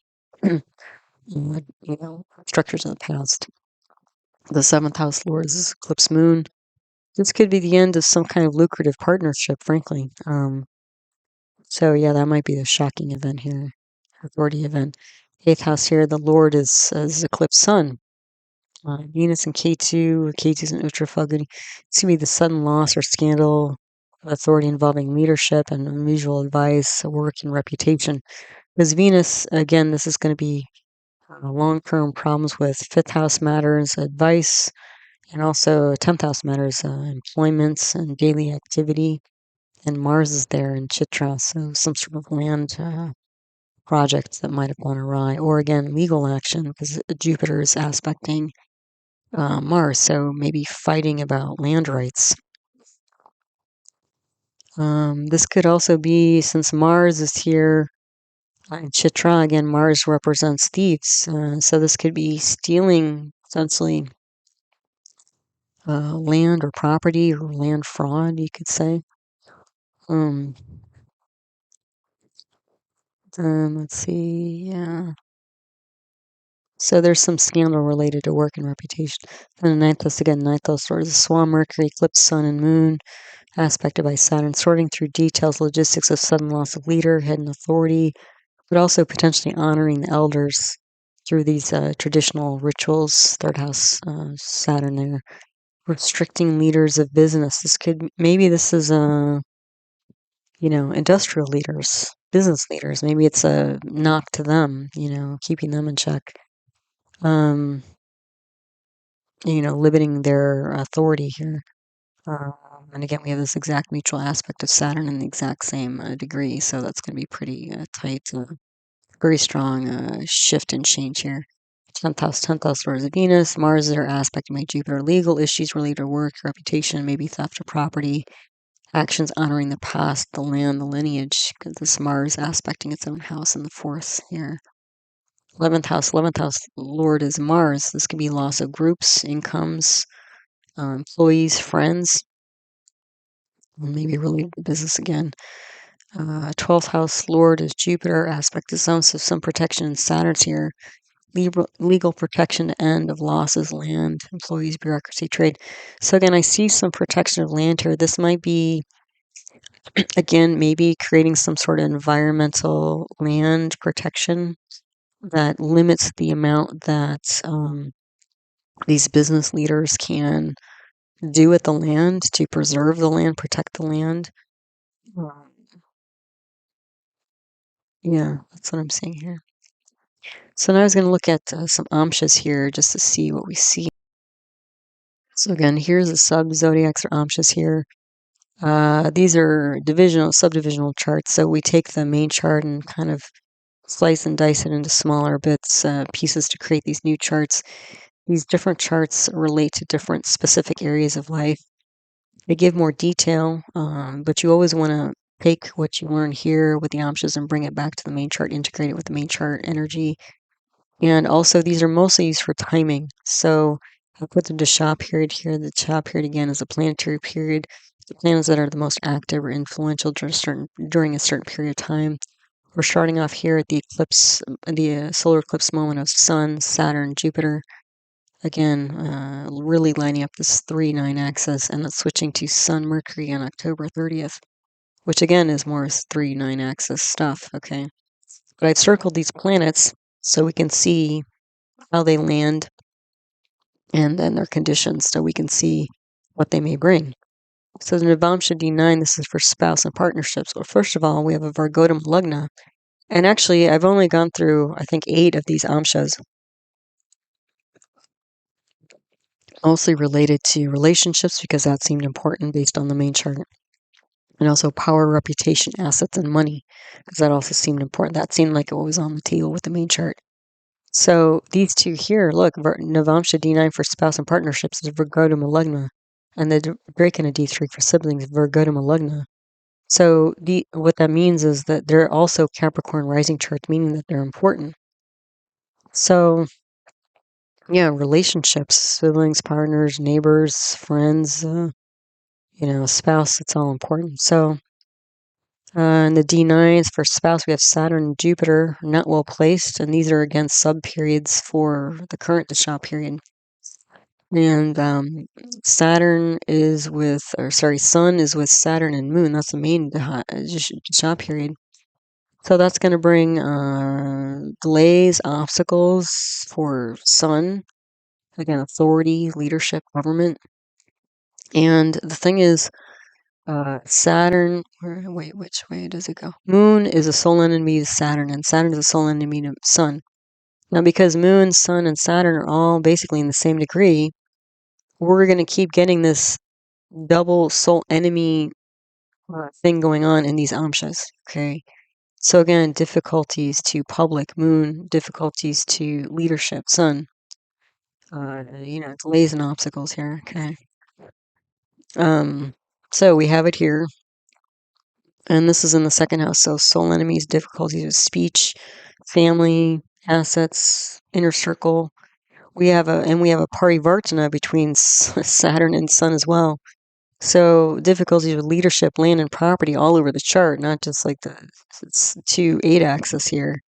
structures of the past. The seventh house Lord is eclipse moon. This could be the end of some kind of lucrative partnership, frankly. So yeah, that might be the shocking event here, authority event. Eighth house here, the Lord is eclipse sun. Venus and K2, K2's in Uttara Phalguni. It's going to be the sudden loss or scandal of authority involving leadership and unusual advice, work, and reputation. Because Venus, again, this is going to be long-term problems with fifth house matters, advice, and also 10th house matters, employments and daily activity. And Mars is there in Chitra, so some sort of land projects that might have gone awry. Or again, legal action, because Jupiter is aspecting Mars, so maybe fighting about land rights. This could also be, since Mars is here in Chitra, again, Mars represents thieves, so this could be stealing, essentially, land or property or land fraud, you could say. Let's see, yeah. So there's some scandal related to work and reputation. And the ninth house, again, ninth house sort of the Swan, Mercury, eclipse, sun, and moon, aspected by Saturn, sorting through details, logistics of sudden loss of leader, head, and authority, but also potentially honoring the elders through these traditional rituals. Third house, Saturn there, restricting leaders of business. This is industrial leaders, business leaders. Maybe it's a knock to them, keeping them in check. Limiting their authority here. And again, we have this exact mutual aspect of Saturn in the exact same degree, so that's going to be pretty tight, very strong shift and change here. 10th house Lord is Venus. Mars is their aspect by Jupiter. Legal issues related to work, reputation, maybe theft of property, actions honoring the past, the land, the lineage, because this Mars aspecting its own house in the fourth here. 11th house Lord is Mars. This could be loss of groups, incomes, employees, friends, maybe related to business again. 12th house Lord is Jupiter, aspect is zone, so some protection in Saturn's here. Legal protection, end of losses, land, employees, bureaucracy, trade. So again, I see some protection of land here. This might be, again, maybe creating some sort of environmental land protection that limits the amount that these business leaders can do with the land to preserve the land, protect the land. Yeah, that's what I'm seeing here. So now I was going to look at some amshas here just to see what we see. So again, here's the sub-zodiacs or amshas here. These are subdivisional charts. So we take the main chart and kind of slice and dice it into smaller bits, pieces to create these new charts. These different charts relate to different specific areas of life. They give more detail, but you always want to take what you learn here with the amshas and bring it back to the main chart, integrate it with the main chart energy. And also, these are mostly used for timing. So I put the dasha period here. The dasha period, again, is a planetary period. The planets that are the most active or influential during a certain period of time. We're starting off here at the eclipse, the solar eclipse moment of Sun, Saturn, Jupiter. Again, really lining up this 3-9 axis, and it's switching to Sun, Mercury on October 30th, which again is more 3-9 axis stuff, okay? But I've circled these planets so we can see how they land and then their conditions so we can see what they may bring. So the Navamsha D9, this is for spouse and partnerships. Well, first of all, we have a Vargotam Lagna. And actually, I've only gone through, I think, 8 of these amshas, mostly related to relationships because that seemed important based on the main chart. And also power, reputation, assets, and money, because that also seemed important. That seemed like it was on the table with the main chart. So these two here, look, Navamsha D9 for spouse and partnerships is Virgotam Lagna, and the Draken D3 for siblings, Virgotam Lagna. So what that means is that they're also Capricorn rising charts, meaning that they're important. So yeah, relationships, siblings, partners, neighbors, friends, spouse, it's all important. So in the D9s for spouse, we have Saturn and Jupiter, not well placed, and these are again sub periods for the current dasha period. And Sun is with Saturn and Moon. That's the main dasha period. So that's going to bring delays, obstacles for Sun. Again, authority, leadership, government. And the thing is, Saturn, which way does it go? Moon is a soul enemy to Saturn, and Saturn is a soul enemy to Sun. Now, because Moon, Sun, and Saturn are all basically in the same degree, we're going to keep getting this double soul enemy thing going on in these amshas, okay? So again, difficulties to public, Moon, difficulties to leadership, Sun, delays and obstacles here, okay? So we have it here, and this is in the second house. So soul enemies, difficulties with speech, family, assets, inner circle. We have a parivartana between Saturn and Sun as well. So difficulties with leadership, land, and property all over the chart, not just like the 2-8 axis here.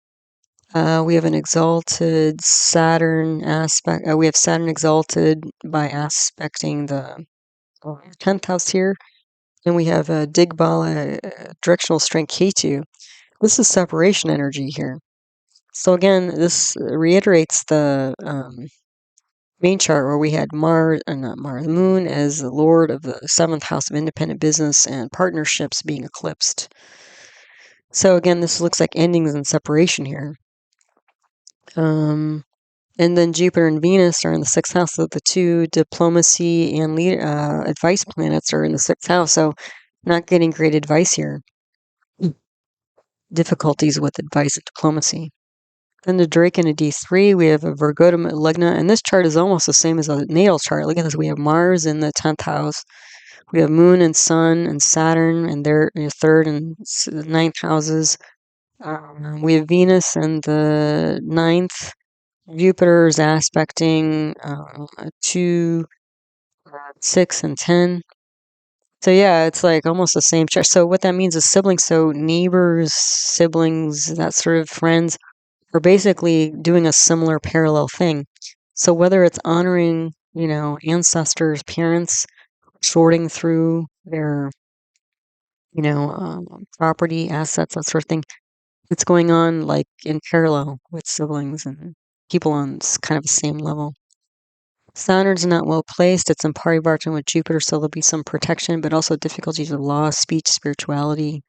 We have an exalted Saturn aspect. We have Saturn exalted by aspecting the 10th house here. And we have a Digbala directional strength K2. This is separation energy here. So again, this reiterates the main chart where we had Moon as the lord of the 7th house of independent business and partnerships being eclipsed. So again, this looks like endings and separation here. And then Jupiter and Venus are in the 6th house, so the two diplomacy and advice planets are in the 6th house, so not getting great advice here. Difficulties with advice and diplomacy. Then the Drake in a D3, we have a Virgo Lugna, and this chart is almost the same as a natal chart. Look at this. We have Mars in the 10th house. We have Moon and Sun and Saturn in their 3rd and 9th houses. We have Venus in the 9th. Jupiter is aspecting 2, 6, and 10. So yeah, it's like almost the same chart. So what that means is siblings, so neighbors, siblings, that sort of friends, are basically doing a similar parallel thing. So whether it's honoring, ancestors, parents, sorting through their, property, assets, that sort of thing, it's going on like in parallel with siblings and people on kind of the same level. Saturn's not well placed. It's in parivartana with Jupiter, so there'll be some protection, but also difficulties with law, speech, spirituality.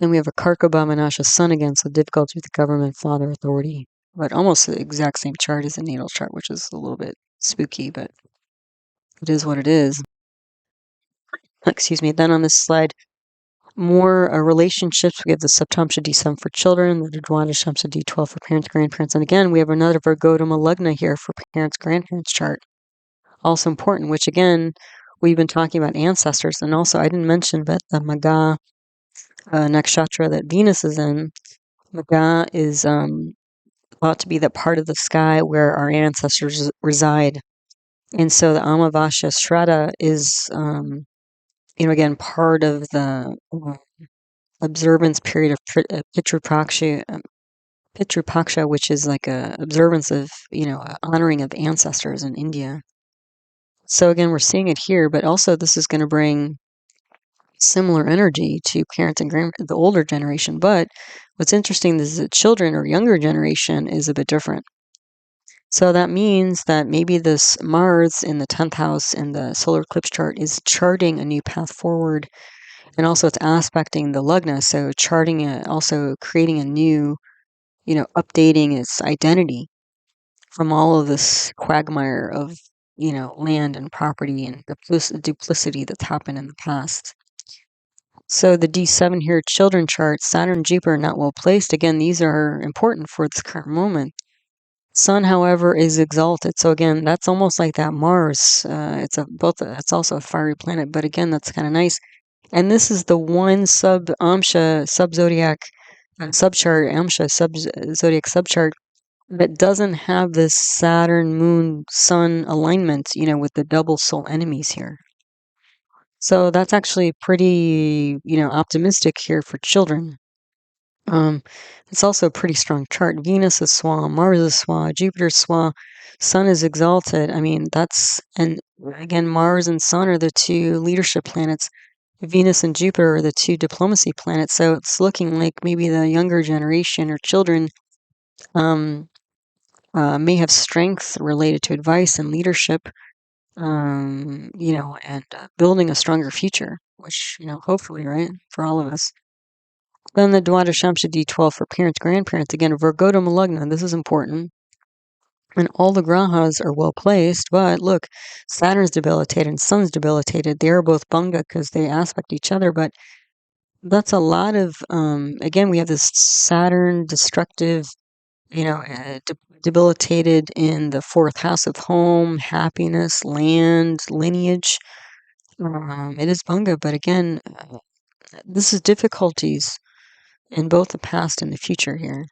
Then we have a karako bhava sun again, so difficulty with the government, father, authority. But almost the exact same chart as the natal chart, which is a little bit spooky, but it is what it is. Excuse me. Then on this slide, more relationships. We have the Saptamsha D7 for children, the Dwadashamsa D12 for parents, grandparents. And again, we have another Virgodama Lugna here for parents, grandparents chart. Also important, which again, we've been talking about ancestors. And also, I didn't mention, but the Maga nakshatra that Venus is in, Maga is thought to be the part of the sky where our ancestors reside. And so the Amavasya Shraddha is, again, part of the observance period of Pitru Paksha, which is like a observance of, honoring of ancestors in India. So again, we're seeing it here, but also this is going to bring similar energy to parents and the older generation. But what's interesting is that children or younger generation is a bit different. So that means that maybe this Mars in the 10th house in the solar eclipse chart is charting a new path forward. And also it's aspecting the Lugna, so charting it, also creating a new, updating its identity from all of this quagmire of, land and property and duplicity that's happened in the past. So the D7 here, children chart, Saturn, Jupiter not well placed. Again, these are important for this current moment. Sun, however, is exalted. So again, that's almost like that Mars. It's also a fiery planet, but again, that's kind of nice. And this is the one sub-zodiac subchart, Amsha sub-zodiac subchart that doesn't have this Saturn, Moon, Sun alignment, with the double soul enemies here. So that's actually pretty, optimistic here for children. Um, it's also a pretty strong chart. Venus is Swa, Mars is Swa, Jupiter is Swa, Sun is exalted. I mean, and again, Mars and Sun are the two leadership planets. Venus and Jupiter are the two diplomacy planets. So it's looking like maybe the younger generation or children um, may have strength related to advice and leadership, and building a stronger future, which, hopefully, right, for all of us. Then the Dwadashamsha D12 for parents, grandparents. Again, Virgo to Malagna. This is important. And all the grahas are well placed, but look, Saturn's debilitated and Sun's debilitated. They are both bhanga because they aspect each other, but that's a lot of, again, we have this Saturn destructive, debilitated in the fourth house of home, happiness, land, lineage. It is bhanga, but again, this is difficulties in both the past and the future here.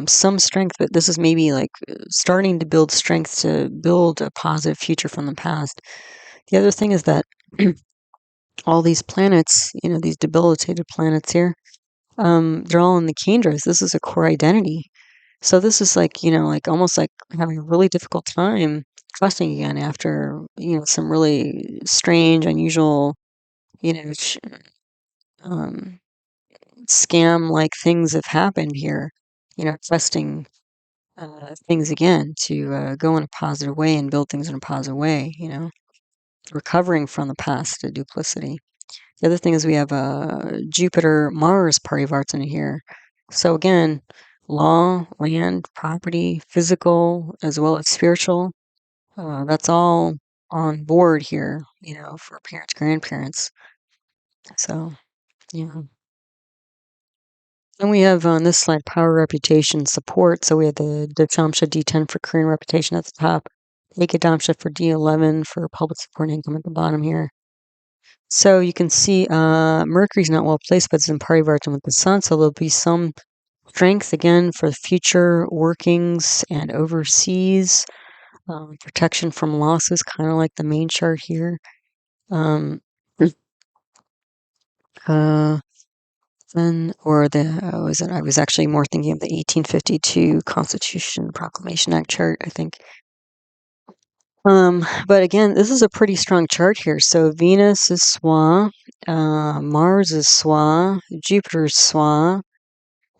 Some strength, but this is maybe like starting to build strength to build a positive future from the past. The other thing is that all these planets, these debilitated planets here, they're all in the kendras. This is a core identity. So this is like, like almost like having a really difficult time trusting again after, some really strange, unusual, um, scam-like things have happened here. Trusting things again to go in a positive way and build things in a positive way, recovering from the past to duplicity. The other thing is we have Jupiter Mars parivartana here. So again, law, land, property, physical, as well as spiritual. That's all on board here, for parents, grandparents. So, yeah. And we have on this slide power, reputation, support. So we have the Dashamsha D10 for career and reputation at the top, Ekadamsha for D11 for public support and income at the bottom here. So you can see Mercury's not well placed, but it's in parivartana with the Sun. So there'll be some strength again for future workings and overseas protection from losses, kind of like the main chart here. Um, uh, I was actually more thinking of the 1852 Constitution Proclamation Act chart, I think. But again, this is a pretty strong chart here. So Venus is Swa, Mars is Swa, Jupiter is Swa,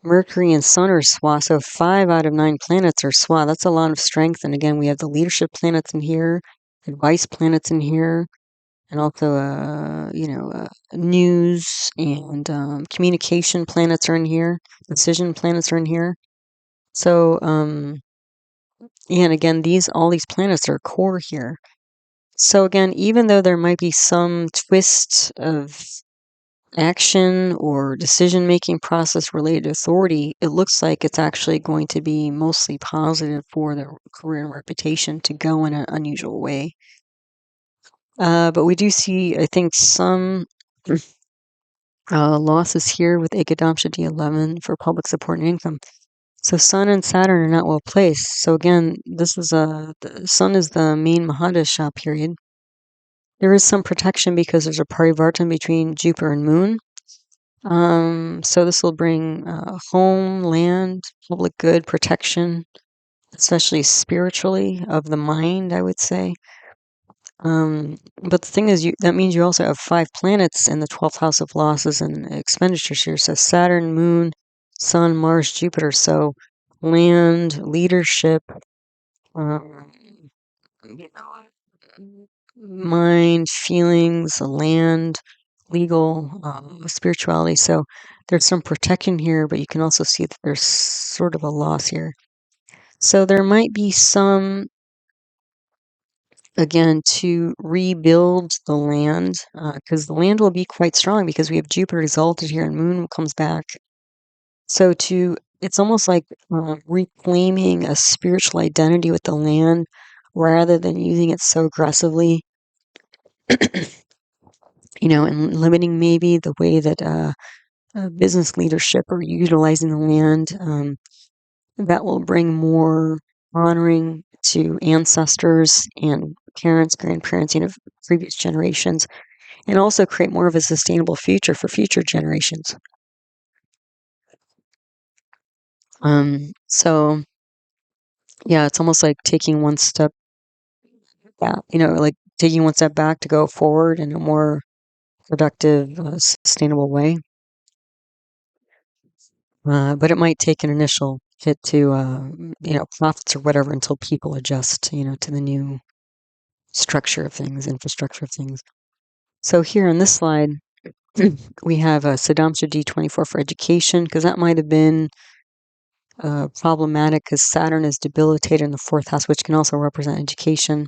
Mercury and Sun are Swa. So 5 out of 9 planets are Swa. That's a lot of strength. And again, we have the leadership planets in here, advice planets in here, and also, news and communication planets are in here. Decision planets are in here. So, and again, all these planets are core here. So again, even though there might be some twist of action or decision-making process related to authority, it looks like it's actually going to be mostly positive for the career and reputation to go in an unusual way. But we do see, I think, some losses here with Ekadamsha D11 for public support and income. So Sun and Saturn are not well placed. So again, the Sun is the main Mahadasha period. There is some protection because there's a parivartana between Jupiter and Moon. So this will bring home, land, public good, protection, especially spiritually of the mind, I would say. But the thing is, that means you also have 5 planets in the 12th house of losses and expenditures here. So Saturn, Moon, Sun, Mars, Jupiter. So land, leadership, um, mind, feelings, land, legal, spirituality. So there's some protection here, but you can also see that there's sort of a loss here. So there might be some, again, to rebuild the land, because the land will be quite strong because we have Jupiter exalted here and Moon comes back. So it's almost like reclaiming a spiritual identity with the land rather than using it so aggressively. and limiting maybe the way that business leadership are utilizing the land. That will bring more honoring to ancestors and parents, grandparents, previous generations, and also create more of a sustainable future for future generations. So yeah, it's almost like taking one step back, like taking one step back to go forward in a more productive, sustainable way. But it might take an initial hit to, profits or whatever until people adjust, to the new structure of things, infrastructure of things. So here on this slide, we have a Sadamsha D24 for education, because that might have been problematic because Saturn is debilitated in the fourth house, which can also represent education.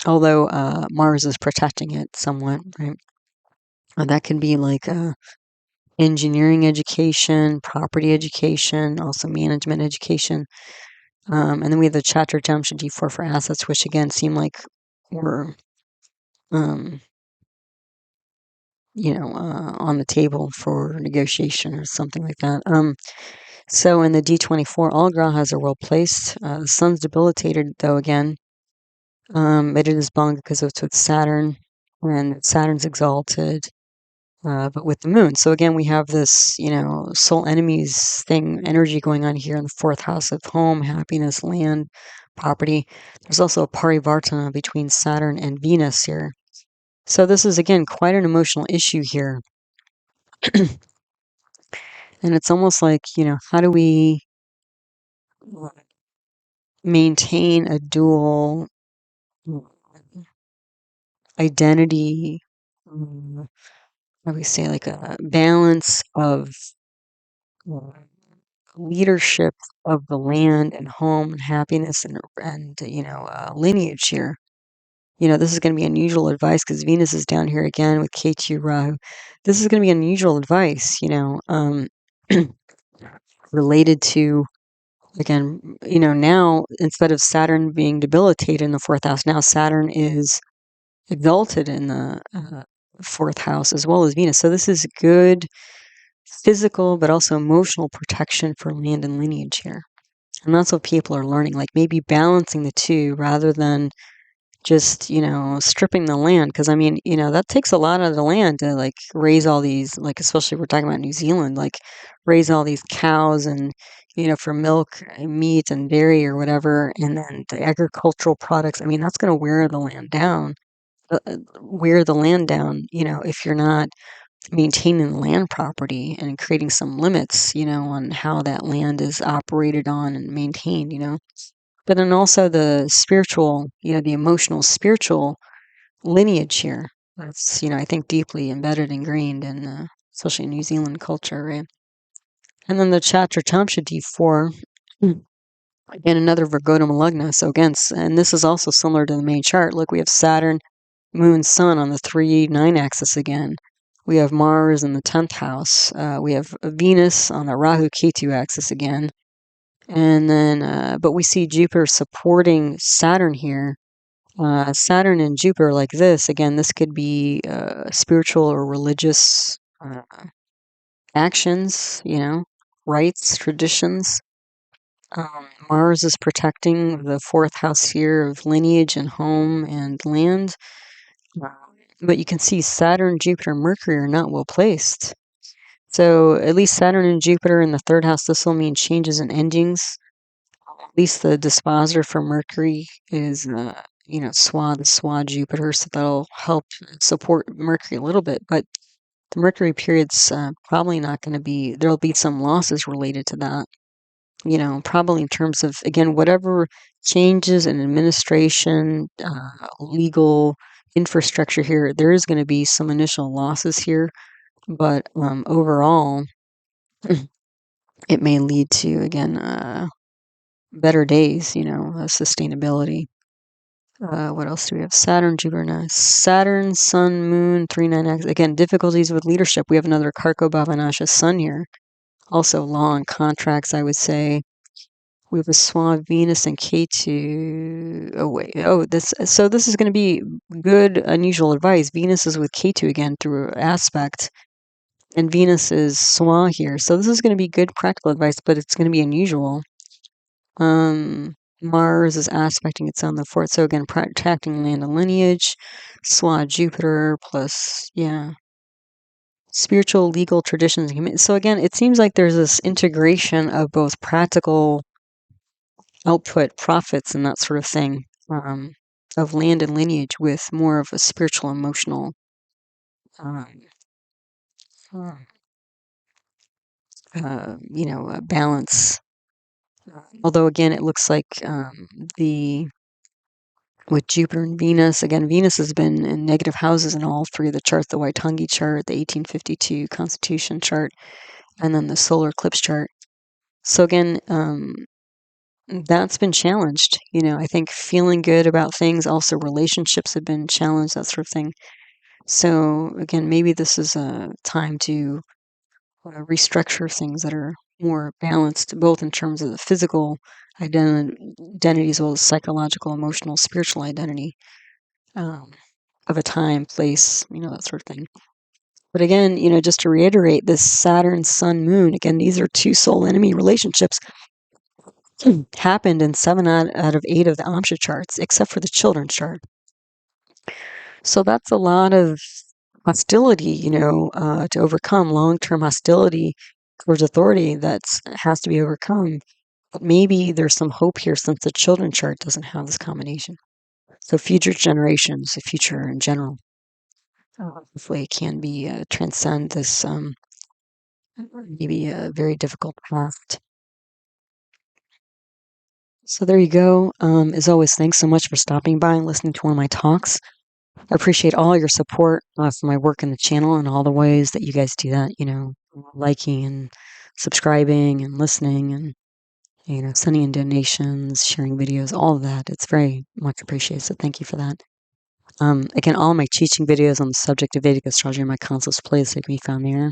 Although Mars is protecting it somewhat, right? That can be like engineering education, property education, also management education. And then we have the Chatra Jamsha D4 for assets, which again seem like were, on the table for negotiation or something like that. So in the D24, all grahas are well placed. The sun's debilitated, though, again. It is Banga because it's with Saturn, and Saturn's exalted, but with the moon. So again, we have this, soul enemies thing, energy going on here in the fourth house of home, happiness, land, property. There's also a parivartana between Saturn and Venus here. So this is, again, quite an emotional issue here. And it's almost like, how do we maintain a dual identity? How do we say, like a balance of leadership of the land and home and happiness and lineage here. This is going to be unusual advice because Venus is down here again with Ketu Rahu. This is going to be unusual advice, related to, again, now instead of Saturn being debilitated in the fourth house, now Saturn is exalted in the fourth house as well as Venus. So this is good physical but also emotional protection for land and lineage here. And that's what people are learning, like maybe balancing the two rather than just, stripping the land. Because, that takes a lot of the land to, like, raise all these, like, especially we're talking about New Zealand, like, raise all these cows and, for milk, meat, and dairy or whatever. And then the agricultural products, that's going to wear the land down. If you're not maintaining the land property and creating some limits, on how that land is operated on and maintained, But then also the spiritual, the emotional, spiritual lineage here. That's, I think deeply embedded, ingrained in, especially New Zealand culture, right? And then the Chatra Tamsha D4, again, another Virgo Malagna. So again, and this is also similar to the main chart. Look, we have Saturn, Moon, Sun on the 3-9 axis again. We have Mars in the 10th house. We have Venus on the Rahu Ketu axis again. And then, but we see Jupiter supporting Saturn here. Saturn and Jupiter like this. Again, this could be spiritual or religious actions, rites, traditions. Mars is protecting the fourth house here of lineage and home and land. But you can see Saturn, Jupiter, and Mercury are not well placed. So at least Saturn and Jupiter in the third house, this will mean changes and endings. At least the dispositor for Mercury is, Swa Jupiter, so that'll help support Mercury a little bit. But the Mercury period's probably not going to be, there'll be some losses related to that. Probably in terms of, again, whatever changes in administration, legal infrastructure here, there is going to be some initial losses here, but overall, it may lead to, again, better days, sustainability. What else do we have? Saturn, Jupiter, Saturn, Sun, Moon, 3-9 axis. Again, difficulties with leadership. We have another karako, bhava, nasha, Sun here. Also long contracts, I would say. We have a Swan, Venus, and Ketu. Oh wait. Oh, this. So this is going to be good, unusual advice. Venus is with Ketu again through aspect, and Venus is Swan here. So this is going to be good practical advice, but it's going to be unusual. Mars is aspecting its own the fourth. So again, protecting land and lineage. Swan, Jupiter plus spiritual, legal traditions. So again, it seems like there's this integration of both practical output, profits, and that sort of thing, of land and lineage with more of a spiritual, emotional um, balance. Although again, it looks like the with Jupiter and Venus, again, Venus has been in negative houses in all three of the charts: the Waitangi chart, the 1852 Constitution chart, and then the solar eclipse chart. So again, that's been challenged. I think feeling good about things, also relationships have been challenged, that sort of thing. So again, maybe this is a time to restructure things that are more balanced, both in terms of the physical identity as well as psychological, emotional, spiritual identity of a time, place, that sort of thing. But again, just to reiterate, this Saturn, Sun, Moon, again, these are two soul enemy relationships happened in 7 out of 8 of the Amsha charts, except for the children's chart. So that's a lot of hostility, to overcome, long-term hostility towards authority that has to be overcome. But maybe there's some hope here since the children chart doesn't have this combination. So future generations, the future in general, hopefully it can be transcend this maybe a very difficult past. So there you go. As always, thanks so much for stopping by and listening to one of my talks. I appreciate all your support for my work in the channel and all the ways that you guys do that, liking and subscribing and listening and, sending in donations, sharing videos, all of that. It's very much appreciated. So thank you for that. Again, all my teaching videos on the subject of Vedic astrology and my consults playlists can be found there.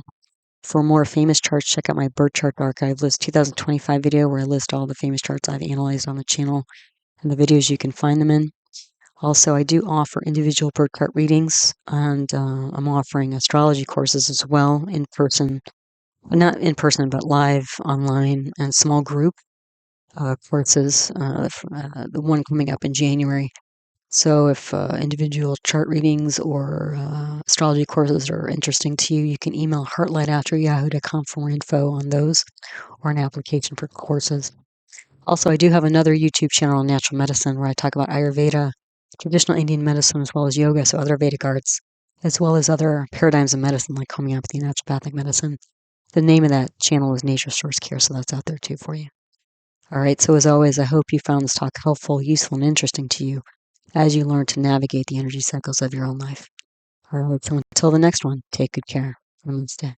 For more famous charts, check out my birth chart archive list 2025 video where I list all the famous charts I've analyzed on the channel and the videos you can find them in. Also, I do offer individual birth chart readings, and I'm offering astrology courses as well, in person, not in person, but live, online, and small group courses, the one coming up in January. So if individual chart readings or astrology courses are interesting to you, you can email heartlight@yahoo.com for more info on those or an application for courses. Also, I do have another YouTube channel on natural medicine where I talk about Ayurveda, traditional Indian medicine, as well as yoga, so other Vedic arts, as well as other paradigms of medicine like homeopathy and naturopathic medicine. The name of that channel is Nature Source Care, so that's out there too for you. All right, so as always, I hope you found this talk helpful, useful, and interesting to you as you learn to navigate the energy cycles of your own life. All right, so until the next one, take good care. Namaste.